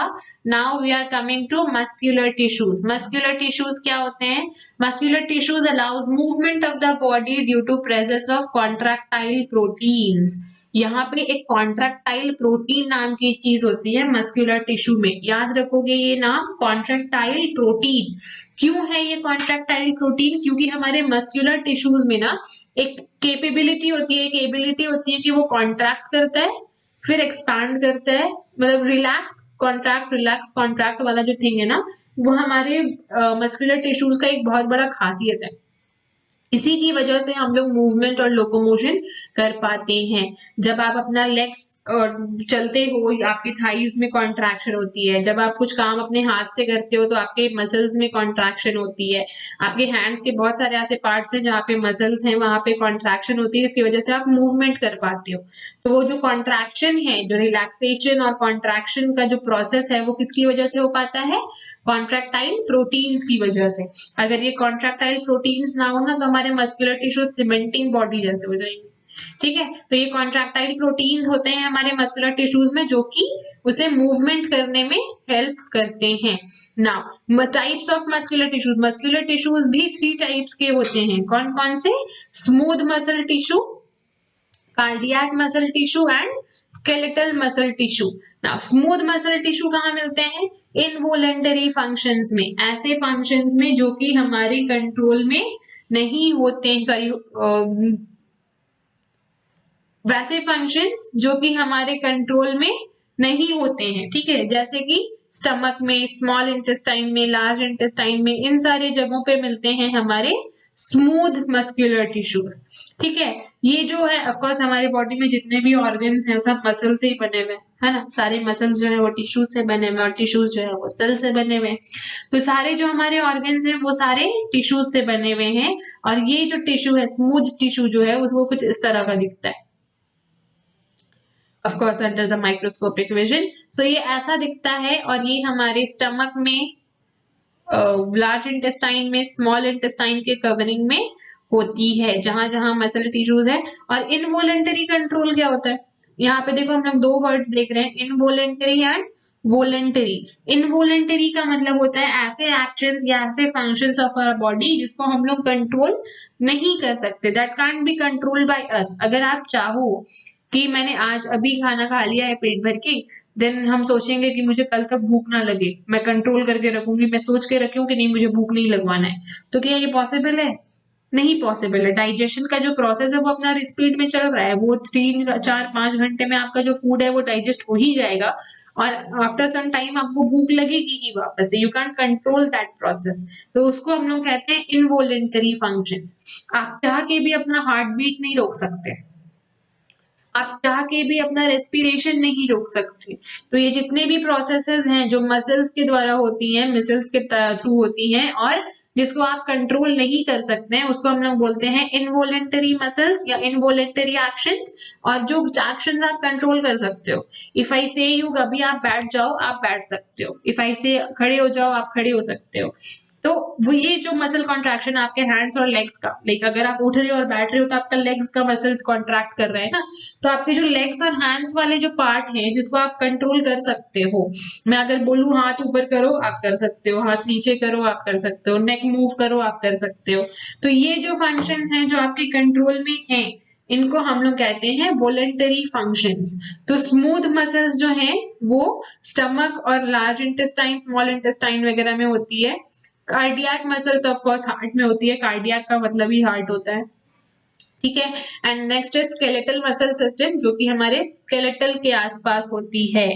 Now we are coming to muscular tissues. Muscular tissues क्या होते हैं? Muscular tissues allows movement of the body due to presence of contractile proteins. यहाँ पे एक कॉन्ट्रैक्टाइल प्रोटीन नाम की चीज होती है मस्कुलर टिश्यू में, याद रखोगे ये नाम, कॉन्ट्रैक्टाइल प्रोटीन। क्यों है ये कॉन्ट्रैक्टाइल प्रोटीन? क्योंकि हमारे मस्कुलर टिश्यूज में ना एक कैपेबिलिटी होती है, एक एबिलिटी होती है कि वो कॉन्ट्रैक्ट करता है फिर एक्सपैंड करता है, मतलब रिलैक्स कॉन्ट्रैक्ट वाला जो थिंग है ना, वो हमारे मस्कुलर टिश्यूज का एक बहुत बड़ा खासियत है। इसी की वजह से हम लोग मूवमेंट और लोकोमोशन कर पाते हैं। जब आप अपना लेग्स और चलते हो, आपकी थाइज में कॉन्ट्रैक्शन होती है। जब आप कुछ काम अपने हाथ से करते हो तो आपके मसल्स में कॉन्ट्रैक्शन होती है। आपके हैंड्स के बहुत सारे ऐसे पार्ट्स हैं जहाँ पे मसल्स हैं, वहां पे कॉन्ट्रैक्शन होती है, इसकी वजह से आप मूवमेंट कर पाते हो। तो वो जो कॉन्ट्रैक्शन है, जो रिलैक्सेशन और कॉन्ट्रैक्शन का जो प्रोसेस है, वो किसकी वजह से हो पाता है? कॉन्ट्रैक्टाइल प्रोटीन्स की वजह से। अगर ये कॉन्ट्रैक्टाइल प्रोटीन्स ना हो ना, तो हमारे मस्कुलर टिश्यू सीमेंटिंग बॉडी जैसे हो जाएंगे। ठीक है, तो ये कॉन्ट्रैक्टाइल प्रोटीन्स होते हैं हमारे मस्कुलर टिश्यूज में, जो कि उसे मूवमेंट करने में हेल्प करते हैं। Now types of muscular tissues भी 3 टाइप्स के होते हैं। कौन कौन से? Smooth muscle tissue, cardiac muscle tissue and skeletal muscle tissue. Now smooth muscle tissue कहाँ मिलते हैं? इनवॉलेंटरी फंक्शंस में, ऐसे फंक्शंस में जो कि हमारे कंट्रोल में नहीं होते हैं, सॉरी, वैसे फंक्शंस जो कि हमारे कंट्रोल में नहीं होते हैं। ठीक है, जैसे कि स्टमक में, स्मॉल इंटेस्टाइन में, लार्ज इंटेस्टाइन में, इन सारे जगहों पे मिलते हैं हमारे स्मूथ मस्कुलर टिश्यूज। ठीक है, ये जो है ऑफ कोर्स हमारे बॉडी में जितने भी ऑर्गन्स हैं सब मसल से ही बने हुए है ना। सारे मसल्स जो है वो टिश्यूज से बने हुए और टिश्यूज जो है वो सेल से बने हुए। तो सारे जो हमारे ऑर्गन्स हैं वो सारे टिश्यूज से बने हुए हैं। और ये जो टिश्यू है, स्मूथ टिश्यू जो है, उसको कुछ इस तरह का दिखता है, of course under the microscopic vision. So ये ऐसा दिखता है, और ये हमारे स्टमक में, लार्ज इंटेस्टाइन में, स्मॉल इंटेस्टाइन के कवरिंग में होती है, जहां जहां मसल टिश्यूज है। और इनवॉलेंटरी कंट्रोल क्या होता है? यहाँ पे देखो हम लोग 2 वर्ड्स देख रहे हैं, इनवॉलेंटरी एंड वॉलेंटरी। इनवॉलेंटरी का मतलब होता है ऐसे एक्शंस या ऐसे फंक्शंस ऑफ आवर बॉडी जिसको हम लोग कंट्रोल नहीं कर सकते, that can't be controlled by us. अगर आप चाहो कि मैंने आज अभी खाना खा लिया है पेट भर के, देन हम सोचेंगे कि मुझे कल तक भूख ना लगे, मैं कंट्रोल करके रखूंगी, मैं सोच के रखूं कि नहीं मुझे भूख नहीं लगवाना है, तो क्या ये पॉसिबल है? नहीं पॉसिबल है। डाइजेशन का जो प्रोसेस है वो अपना स्पीड में चल रहा है, वो 3 4 5 घंटे में आपका जो फूड है वो डाइजेस्ट हो ही जाएगा, और आफ्टर सम टाइम आपको भूख लगेगी ही वापस से। You can't control that process. तो उसको हम लोग कहते हैं इनवॉलेंटरी फंक्शंस। आप चाह के भी अपना हार्ट बीट नहीं रोक सकते, आप चाह के भी अपना रेस्पिरेशन नहीं रोक सकते। तो ये जितने भी प्रोसेसेस हैं जो मसल्स के द्वारा होती हैं, मसल्स के थ्रू होती हैं, और जिसको आप कंट्रोल नहीं कर सकते हैं, उसको हम लोग बोलते हैं इनवॉलेंटरी मसल्स या इनवॉलेंटरी एक्शंस। और जो एक्शंस आप कंट्रोल कर सकते हो, इफ आई से यू अभी आप बैठ जाओ, आप बैठ सकते हो। इफ आई से खड़े हो जाओ, आप खड़े हो सकते हो। तो वो ये जो मसल कॉन्ट्रैक्शन आपके हैंड्स और लेग्स का, लाइक अगर आप उठ रहे हो और बैठ रहे हो तो आपका लेग्स का मसल्स कॉन्ट्रैक्ट कर रहे हैं ना। तो आपके जो लेग्स और हैंड्स वाले जो पार्ट हैं जिसको आप कंट्रोल कर सकते हो, मैं अगर बोलूं हाथ ऊपर करो आप कर सकते हो, हाथ नीचे करो आप कर सकते हो, नेक मूव करो आप कर सकते हो। तो ये जो फंक्शंस हैं जो आपके कंट्रोल में हैं, इनको हम लोग कहते हैं वॉलेंटरी फंक्शंस। तो स्मूथ मसल्स जो हैं वो स्टमक और लार्ज इंटेस्टाइन, स्मॉल इंटेस्टाइन वगैरह में होती है। कार्डियक मसल तो ऑफ कोर्स हार्ट में होती है, कार्डियक का मतलब ही हार्ट होता है। ठीक है, एंड नेक्स्ट है स्केलेटल मसल सिस्टम, जो कि हमारे स्केलेटल के आसपास होती है।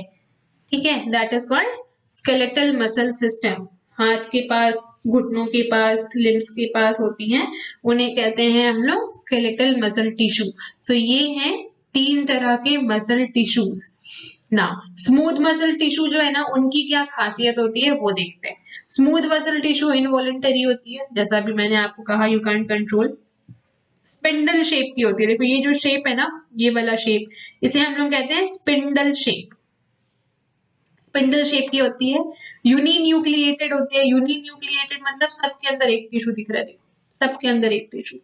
ठीक है, that is called skeletal muscle system. हाथ के पास, घुटनों के पास, लिम्स के पास होती हैं, उन्हें कहते हैं हम लोग स्केलेटल मसल टिश्यू। सो ये हैं 3 तरह के मसल टिश्यूज। ना स्मूथ मसल टिश्यू जो है ना, उनकी क्या खासियत होती है वो देखते हैं। स्मूथ मसल टिश्यू इनवॉलेंटरी होती है, जैसा भी मैंने आपको कहा, you can control. Spindle shape की होती है, देखो ये जो शेप है ना, ये वाला शेप, इसे हम लोग कहते हैं स्पिंडल शेप। स्पिंडल शेप की होती है, यूनिन्यूक्लिएटेड होती है। यूनिन्यूक्लिएटेड मतलब सबके अंदर एक टिश्यू दिख रहा है, देखो सबके अंदर एक टिश्यू,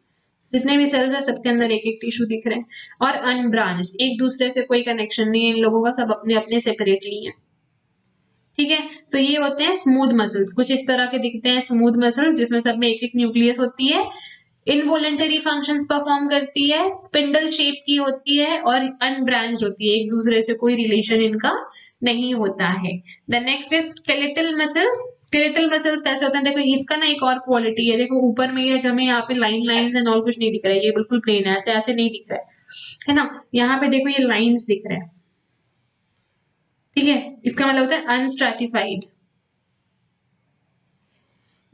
जितने भी सेल्स है सबके अंदर एक एक टिश्यू दिख रहे हैं। और अनब्रांच, एक दूसरे से कोई कनेक्शन नहीं है इन लोगों का, सब अपने अपने सेपरेटली है। ठीक है, सो ये होते हैं स्मूथ मसल्स, कुछ इस तरह के दिखते हैं स्मूथ मसल, जिसमें सब में एक एक न्यूक्लियस होती है, इनवॉलेंटरी फंक्शंस परफॉर्म करती है, स्पिंडल शेप की होती है, और अनब्रांच्ड होती है, एक दूसरे से कोई रिलेशन इनका नहीं होता है। The next is skeletal muscles. Skeletal muscles कैसे होते हैं? देखो इसका ना एक और क्वालिटी है, देखो ऊपर में ये हमें यहाँ पे लाइन लाइंस एंड ऑल कुछ नहीं दिख रहा है, ये बिल्कुल प्लेन है, ऐसे ऐसे नहीं दिख रहा है ना। यहाँ पे देखो ये लाइन्स दिख रहे हैं। ठीक है, इसका मतलब होता है अनस्ट्रैटिफाइड।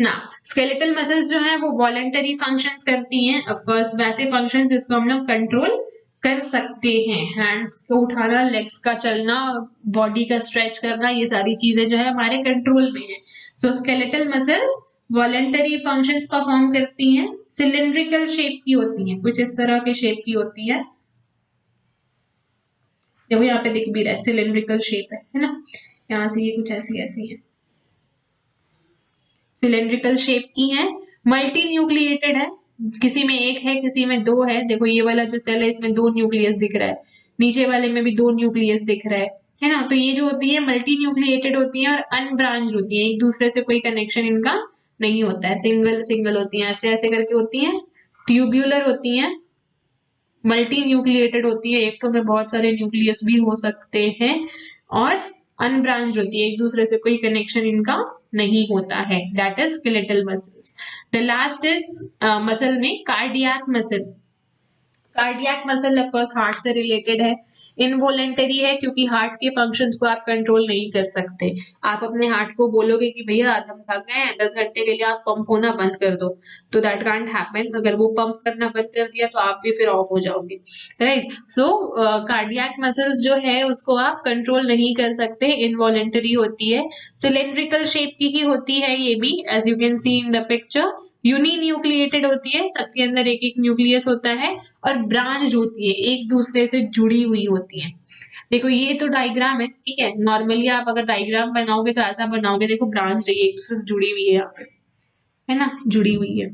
ना स्केलेटल मसल्स जो है वो वॉलंटरी फंक्शंस करती हैं, ऑफ कोर्स वैसे फंक्शंस जिसको हम लोग कंट्रोल कर सकते हैं। हैंड्स को उठाना, लेग्स का चलना, बॉडी का स्ट्रेच करना, ये सारी चीजें जो है हमारे कंट्रोल में है। So skeletal muscles voluntary functions perform करती हैं, सिलिंड्रिकल शेप की होती हैं, कुछ इस तरह के शेप की होती है। देखो यहाँ पे दिख भी रहा है सिलिंड्रिकल शेप है ना, यहाँ से ये कुछ ऐसी ऐसी है, सिलेंड्रिकल शेप की है, मल्टी न्यूक्लिएटेड है, किसी में एक है किसी में दो है। देखो ये वाला जो सेल है इसमें दो न्यूक्लियस दिख रहा है, नीचे वाले में भी दो न्यूक्लियस दिख रहा है ना। तो ये जो होती है मल्टी न्यूक्लिएटेड होती है और अनब्रांच्ड होती है, एक दूसरे से कोई कनेक्शन इनका नहीं होता है, सिंगल सिंगल होती है, ऐसे ऐसे करके होती है, ट्यूब्यूलर होती है, मल्टी न्यूक्लिएटेड होती है, एक तो में बहुत सारे न्यूक्लियस भी हो सकते हैं, और अनब्रांच्ड होती है, एक दूसरे से कोई कनेक्शन इनका नहीं होता है, that is skeletal muscles. The last is muscle में cardiac muscle. Cardiac muscle of course heart से रिलेटेड है, इनवॉलेंटरी है क्योंकि हार्ट के फंक्शंस को आप कंट्रोल नहीं कर सकते। आप अपने हार्ट को बोलोगे कि भैया आज हम थक गए हैं, 10 घंटे के लिए आप पंप होना बंद कर दो, तो दैट कांट हैपन। अगर वो पंप करना बंद कर दिया तो आप भी फिर ऑफ हो जाओगे, राइट। सो कार्डियक मसल्स जो है उसको आप कंट्रोल नहीं कर सकते, इनवॉलेंटरी होती है, सिलेंड्रिकल शेप की ही होती है ये भी, as you can see in the picture. Uninucleated होती है, सबके अंदर एक एक न्यूक्लियस होता है, और ब्रांच होती है, एक दूसरे से जुड़ी हुई होती है। देखो ये तो डायग्राम है, ठीक है, नॉर्मली आप अगर डायग्राम बनाओगे तो ऐसा बनाओगे, देखो ब्रांच रही है, एक दूसरे से जुड़ी हुई है यहाँ पे, है ना, जुड़ी हुई है,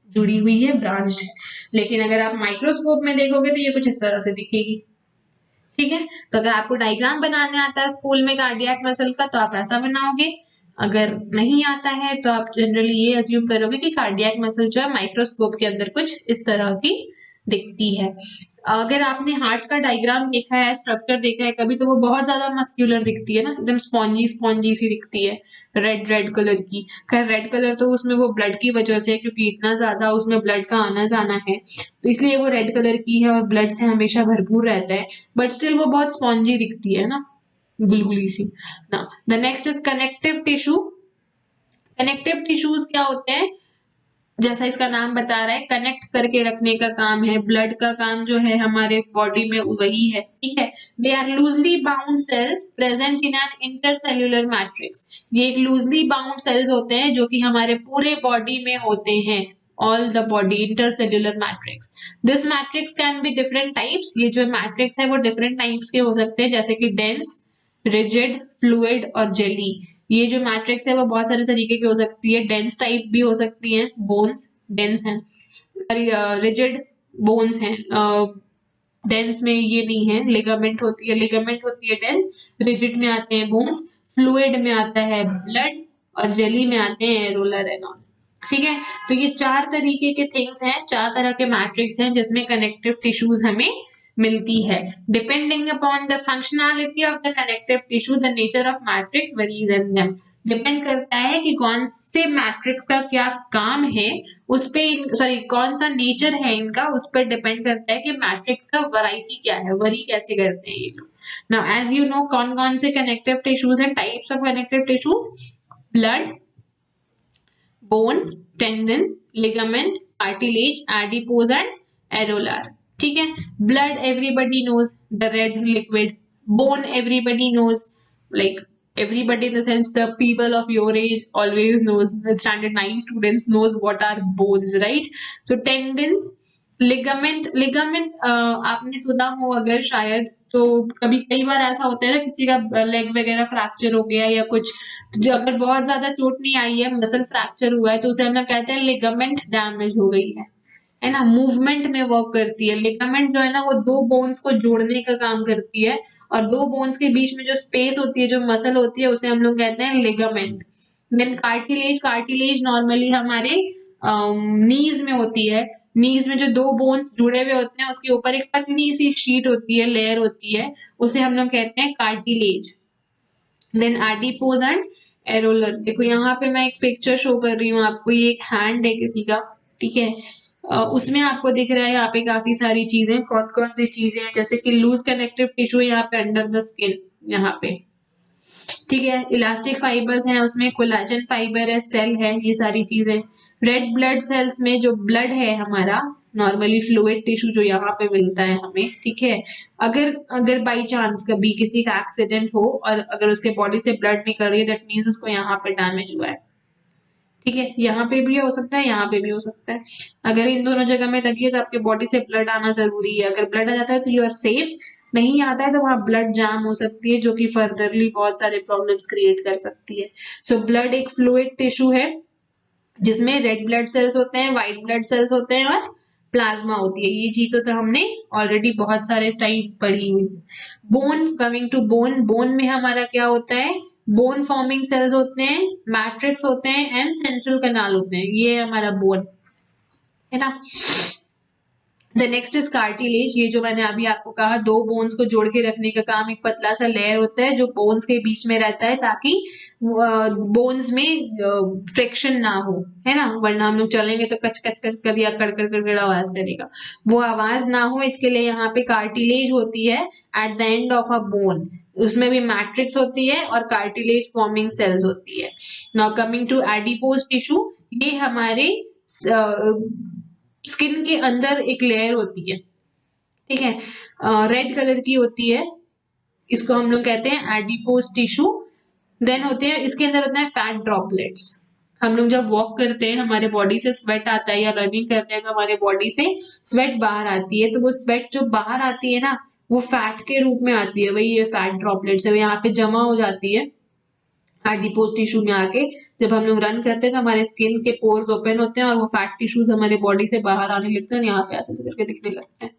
जुड़ी हुई है, ब्रांच है। लेकिन अगर आप माइक्रोस्कोप में देखोगे तो ये कुछ इस तरह से दिखेगी, ठीक है। तो अगर आपको डायग्राम बनाने आता है स्कूल में कार्डियक मसल का तो आप ऐसा बनाओगे, अगर नहीं आता है तो आप जनरली ये अज्यूम करोगे कि कार्डियक मसल जो है माइक्रोस्कोप के अंदर कुछ इस तरह की दिखती है। अगर आपने हार्ट का डायग्राम देखा है, स्ट्रक्चर देखा है कभी, तो वो बहुत ज्यादा मस्क्यूलर दिखती है ना, एकदम स्पॉन्जी स्पॉन्जी सी दिखती है, रेड रेड कलर की। खैर रेड कलर तो उसमें वो ब्लड की वजह से, क्योंकि इतना ज्यादा उसमें ब्लड का आना जाना है तो इसलिए वो रेड कलर की है और ब्लड से हमेशा भरपूर रहता है, बट स्टिल वो बहुत स्पॉन्जी दिखती है ना, गुलगुली सी ना। The next is connective tissue. Connective tissues क्या होते हैं, जैसा इसका नाम बता रहा है, कनेक्ट करके रखने का काम है, ब्लड का काम जो है हमारे बॉडी में वही है, ठीक है। They are loosely bound cells present in an intercellular matrix. ये एक लूजली बाउंड सेल्स होते हैं जो कि हमारे पूरे बॉडी में होते हैं, all the body intercellular matrix. This matrix can be different types. ये जो मैट्रिक्स है वो डिफरेंट टाइप्स के हो सकते हैं, जैसे कि डेंस, रिजिड, फ्लूइड और जेली। ये जो मैट्रिक्स है वो बहुत सारे तरीके की हो सकती है, डेंस टाइप भी हो सकती है, बोन्स डेंस हैं, रिजिड बोन्स हैं, डेंस में ये नहीं है, लिगामेंट होती है, लिगामेंट होती है डेंस, रिजिड में आते हैं बोन्स, फ्लूइड में आता है ब्लड, और जेली में आते हैं एरोलर एनॉल, ठीक है। तो ये चार तरीके के थिंग्स हैं, चार तरह के मैट्रिक्स हैं जिसमें कनेक्टिव टिश्यूज हमें मिलती है। Depending upon the functionality of the connective tissue the nature of matrix varies in them. Depend करता है कि कौन से मैट्रिक्स का क्या काम है, उस पे, सॉरी कौन सा नेचर है इनका, उस पर डिपेंड करता है कि मैट्रिक्स का वैरायटी क्या है, वरी कैसे करते हैं ये लोग। नाउ एज यू नो कौन कौन से कनेक्टिव टिश्यूज हैं, types of connective tissues, blood, bone, tendon, ligament, cartilage, adipose and areolar, ठीक है। Blood everybody knows, the red liquid. Bone everybody knows, like everybody in the sense the people of your age always knows, the standard 9 students knows what are bones, right? So tendons, ligament आपने सुना हो अगर शायद, तो कभी कई बार ऐसा होता है ना किसी का लेग वगैरह फ्रैक्चर हो गया या कुछ, तो जो अगर बहुत ज्यादा चोट नहीं आई है, मसल फ्रैक्चर हुआ है, तो उसे हम लोग कहते हैं लिगामेंट डैमेज हो गई है ना, मूवमेंट में वर्क करती है। लिगामेंट जो है ना वो दो बोन्स को जोड़ने का काम करती है, और दो बोन्स के बीच में जो स्पेस होती है, जो मसल होती है, उसे हम लोग कहते हैं ligament. Then cartilage, cartilage normally हमारे नीज में होती है, नीज में जो दो बोन्स जुड़े हुए होते हैं उसके ऊपर एक पतली सी शीट होती है, लेयर होती है, उसे हम लोग कहते हैं cartilage. Then adipose and areolar. देखो यहाँ पे मैं एक पिक्चर शो कर रही हूँ आपको, ये एक हैंड है किसी का, ठीक है, उसमें आपको दिख रहा है यहाँ पे काफी सारी चीजें, कौन कौन सी चीजें हैं, जैसे कि लूज कनेक्टिव टिश्यू यहाँ पे अंडर द स्किन, यहाँ पे ठीक है, इलास्टिक फाइबर्स हैं, उसमें कोलाजन फाइबर है, सेल है, ये सारी चीजें। रेड ब्लड सेल्स में जो ब्लड है हमारा नॉर्मली फ्लूइड टिश्यू जो यहाँ पे मिलता है हमें, ठीक है, अगर अगर बाई चांस कभी किसी का एक्सीडेंट हो और अगर उसके बॉडी से ब्लड निकल रही है, दैट मीन्स उसको यहाँ पे डैमेज हुआ है। ठीक है, यहाँ पे भी हो सकता है, यहाँ पे भी हो सकता है। अगर इन दोनों जगह में लगी है तो आपके बॉडी से ब्लड आना जरूरी है। अगर ब्लड आ जाता है तो यू आर सेफ, नहीं आता है तो वहां ब्लड जाम हो सकती है, जो कि फर्दरली बहुत सारे प्रॉब्लम्स क्रिएट कर सकती है। सो ब्लड एक फ्लूइड टिश्यू है जिसमें रेड ब्लड सेल्स होते हैं, व्हाइट ब्लड सेल्स होते हैं और प्लाज्मा होती है। ये चीजें तो हमने ऑलरेडी बहुत सारे टाइम पढ़ी हुई। Bone, coming to bone, bone में हमारा क्या होता है, बोन फॉर्मिंग सेल्स होते हैं, मैट्रिक्स होते हैं एंड सेंट्रल कनाल होते हैं, ये हमारा बोन है ना। द नेक्स्ट इज कार्टिलेज, ये जो मैंने अभी आपको कहा, दो बोन्स को जोड़ के रखने का काम, एक पतला सा लेयर होता है जो बोन्स के बीच में रहता है ताकि बोन्स में फ्रिक्शन ना हो, है ना, वरना हम लोग चलेंगे तो कच कच कच कर या कड़ कड़ कड़ आवाज करेगा, वो आवाज ना हो इसके लिए यहाँ पे कार्टिलेज होती है at the end of a bone. उसमें भी मैट्रिक्स होती है और कार्टिलेज फॉर्मिंग सेल्स होती है। Now coming to adipose tissue, ये हमारे स्किन के अंदर एक लेयर होती है, ठीक है, रेड कलर की होती है, इसको हम लोग कहते हैं एडिपोज टिश्यू। देन होते हैं, इसके अंदर होता है फैट ड्रॉपलेट्स। हम लोग जब वॉक करते हैं हमारे बॉडी से स्वेट आता है या रनिंग करते हैं तो हमारे बॉडी से स्वेट बाहर आती है, तो वो स्वेट जो बाहर आती है ना वो फैट के रूप में आती है, वही ये फैट ड्रॉपलेट्स है, वो यहाँ पे जमा हो जाती है एडिपोज टिश्यू में आके। जब हम लोग रन करते हैं तो हमारे स्किन के पोर्स ओपन होते हैं और वो फैट टिश्यूज हमारे बॉडी से बाहर आने लगते हैं और यहाँ पे ऐसे करके दिखने लगते हैं।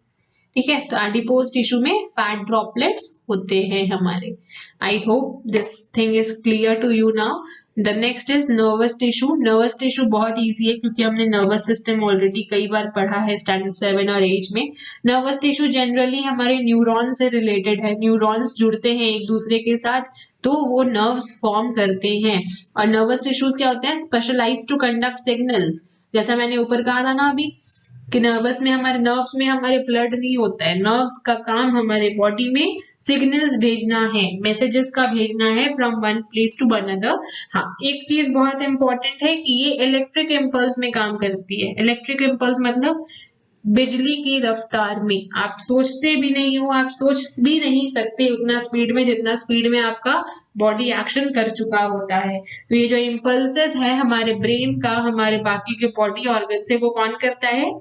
ठीक है, तो एडिपोज टिश्यू में फैट ड्रॉपलेट्स होते हैं हमारे। I hope this thing is clear to you now. The next is nervous tissue. Nervous tissue बहुत इजी है क्योंकि हमने नर्वस सिस्टम ऑलरेडी कई बार पढ़ा है स्टैंडर्ड 7 और 8 में। नर्वस टिश्यू जनरली हमारे न्यूरॉन से रिलेटेड है, न्यूरॉन्स जुड़ते हैं एक दूसरे के साथ तो वो नर्व्स फॉर्म करते हैं। और नर्वस टिश्यूज क्या होते हैं, स्पेशलाइज टू कंडक्ट सिग्नल्स। जैसा मैंने ऊपर कहा था ना अभी कि नर्वस में हमारे नर्व्स में हमारे ब्लड नहीं होता है, नर्व्स का काम हमारे बॉडी में सिग्नल्स भेजना है, मैसेजेस का भेजना है from one place to another. हाँ, एक चीज बहुत इंपॉर्टेंट है कि ये इलेक्ट्रिक इम्पल्स में काम करती है। इलेक्ट्रिक इम्पल्स मतलब बिजली की रफ्तार में, आप सोचते भी नहीं हो, आप सोच भी नहीं सकते उतना स्पीड में जितना स्पीड में आपका बॉडी एक्शन कर चुका होता है। तो ये जो इम्पल्सेस है हमारे ब्रेन का हमारे बाकी के बॉडी ऑर्गन से, वो कौन करता है,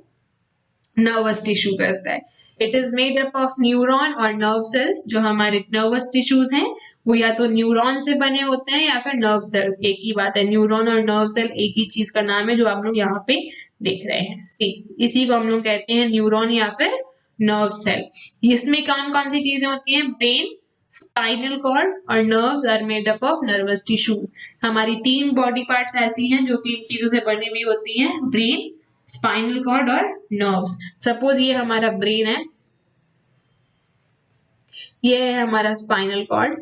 नर्वस टिश्यू करता है। It is made up of neuron और नर्व सेल्स। जो हमारे नर्वस टिश्यूज हैं वो या तो न्यूरॉन से बने होते हैं या फिर नर्व सेल, एक ही बात है, न्यूरॉन और नर्व सेल एक ही चीज का नाम है जो आप लोग यहाँ पे देख रहे हैं। इसी को हम लोग कहते हैं न्यूरॉन या फिर नर्व सेल। इसमें कौन कौन सी चीजें होती हैं, ब्रेन, स्पाइनल कॉर्ड और nerves are made up of nervous tissues. हमारी 3 बॉडी पार्ट्स ऐसी हैं जो कि इन चीजों से बनी हुई होती हैं, ब्रेन, स्पाइनल कॉर्ड और नर्व्स। सपोज ये हमारा ब्रेन है, ये है हमारा स्पाइनल कॉर्ड,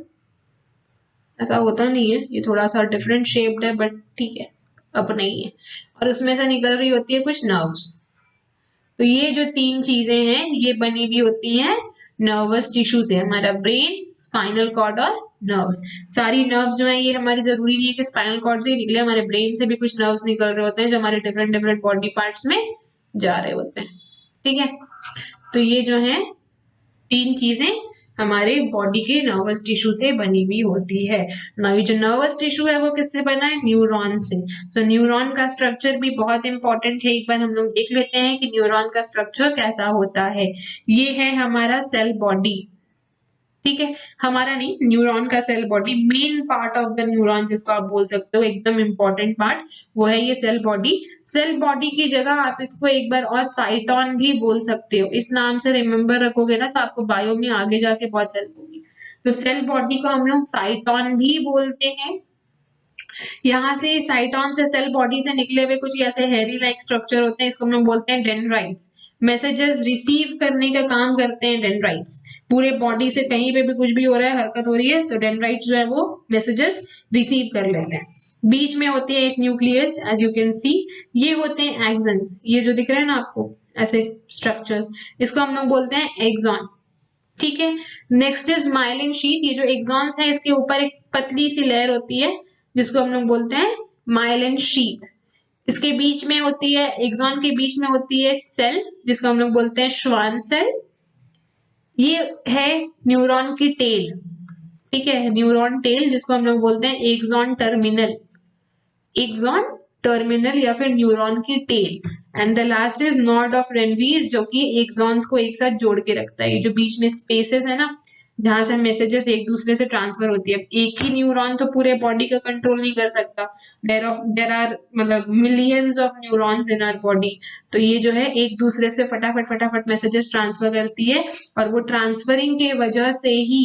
ऐसा होता नहीं है, ये थोड़ा सा डिफरेंट शेप्ड है बट ठीक है, अब नहीं है, और उसमें से निकल रही होती है कुछ नर्व्स। तो ये जो 3 चीजें हैं ये बनी हुई होती हैं नर्वस टिश्यू से, हमारा ब्रेन, स्पाइनल कॉर्ड और नर्व्स। सारी नर्व्स जो है ये हमारी जरूरी नहीं है कि स्पाइनल कॉर्ड से ही निकले, हमारे ब्रेन से भी कुछ नर्व्स निकल रहे होते हैं जो हमारे डिफरेंट डिफरेंट बॉडी पार्ट्स में जा रहे होते हैं। ठीक है, तो ये जो है 3 चीजें हमारे बॉडी के नर्वस टिश्यू से बनी हुई होती है। ना ये जो नर्वस टिश्यू है वो किससे बना है, न्यूरॉन से। तो न्यूरॉन का स्ट्रक्चर भी बहुत इंपॉर्टेंट है, एक बार हम लोग देख लेते हैं कि न्यूरॉन का स्ट्रक्चर कैसा होता है। ये है हमारा सेल बॉडी, ठीक है, हमारा नहीं, न्यूरॉन का cell body, main part of the neuron जिसको आप बोल सकते हो, एकदम इंपॉर्टेंट पार्ट वो है ये सेल बॉडी। सेल बॉडी की जगह आप इसको एक बार और साइटॉन भी बोल सकते हो, इस नाम से रिमेम्बर रखोगे ना तो आपको बायो में आगे जाके बहुत हेल्प होगी। तो सेल बॉडी को हम लोग साइटॉन भी बोलते हैं। यहाँ से साइटॉन से सेल बॉडी से निकले हुए कुछ ऐसे हेरी लाइक स्ट्रक्चर होते हैं, इसको हम लोग बोलते हैं डेंड्राइट्स। मैसेजेस रिसीव करने का काम करते हैं डेंड्राइट्स। पूरे बॉडी से कहीं पे भी कुछ भी हो रहा है, हरकत हो रही है, तो डेंड्राइट्स जो है वो मैसेजेस रिसीव कर लेते हैं। बीच में होती है एक nucleus, as you can see, ये होते हैं एक्सन्स, ये जो दिख रहे हैं ना आपको ऐसे स्ट्रक्चर्स, इसको हम लोग बोलते हैं एक्सॉन। ठीक है। Next is myelin sheath. ये जो एक्सॉन्स है इसके ऊपर एक पतली सी लेयर होती है जिसको हम लोग बोलते हैं माइलिन शीट। इसके बीच में होती है, एक्सॉन के बीच में होती है सेल जिसको हम लोग बोलते हैं श्वान सेल। ये है न्यूरॉन की टेल, ठीक है, न्यूरॉन टेल जिसको हम लोग बोलते हैं एक्सॉन टर्मिनल, एक्सॉन टर्मिनल या फिर न्यूरॉन की tail. And the last is node of Ranvier जो कि एक्सॉन्स को एक साथ जोड़ के रखता है। ये जो बीच में स्पेसेस है ना जहां से मैसेजेस एक दूसरे से ट्रांसफर होती है। एक ही न्यूरॉन तो पूरे बॉडी का कंट्रोल नहीं कर सकता, देर आर मतलब millions of neurons in our body. तो ये जो है एक दूसरे से फटाफट फटाफट मैसेजेस ट्रांसफर करती है और वो ट्रांसफरिंग के वजह से ही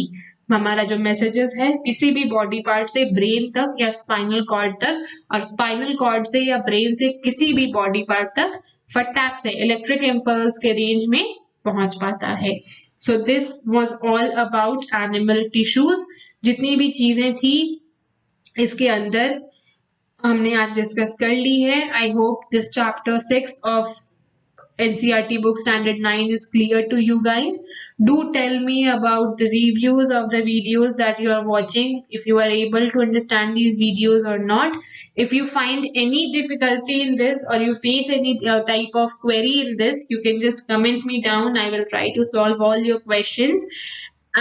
हमारा जो मैसेजेस है किसी भी बॉडी पार्ट से ब्रेन तक या स्पाइनल कॉर्ड तक, और स्पाइनल कॉर्ड से या ब्रेन से किसी भी बॉडी पार्ट तक फटाक से इलेक्ट्रिक इम्पल्स के रेंज में पहुंच पाता है। So this was all about animal tissues. जितनी भी चीजें थी इसके अंदर हमने आज डिस्कस कर ली है। आई hope this chapter 6 of NCERT book standard 9 is clear to you guys. Do tell me about the reviews of the videos that you are watching, if you are able to understand these videos or not. If you find any difficulty in this or you face any type of query in this, you can just comment me down. I will try to solve all your questions.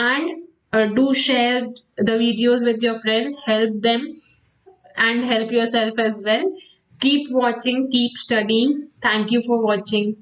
And do share the videos with your friends, help them and help yourself as well. Keep watching, keep studying. Thank you for watching.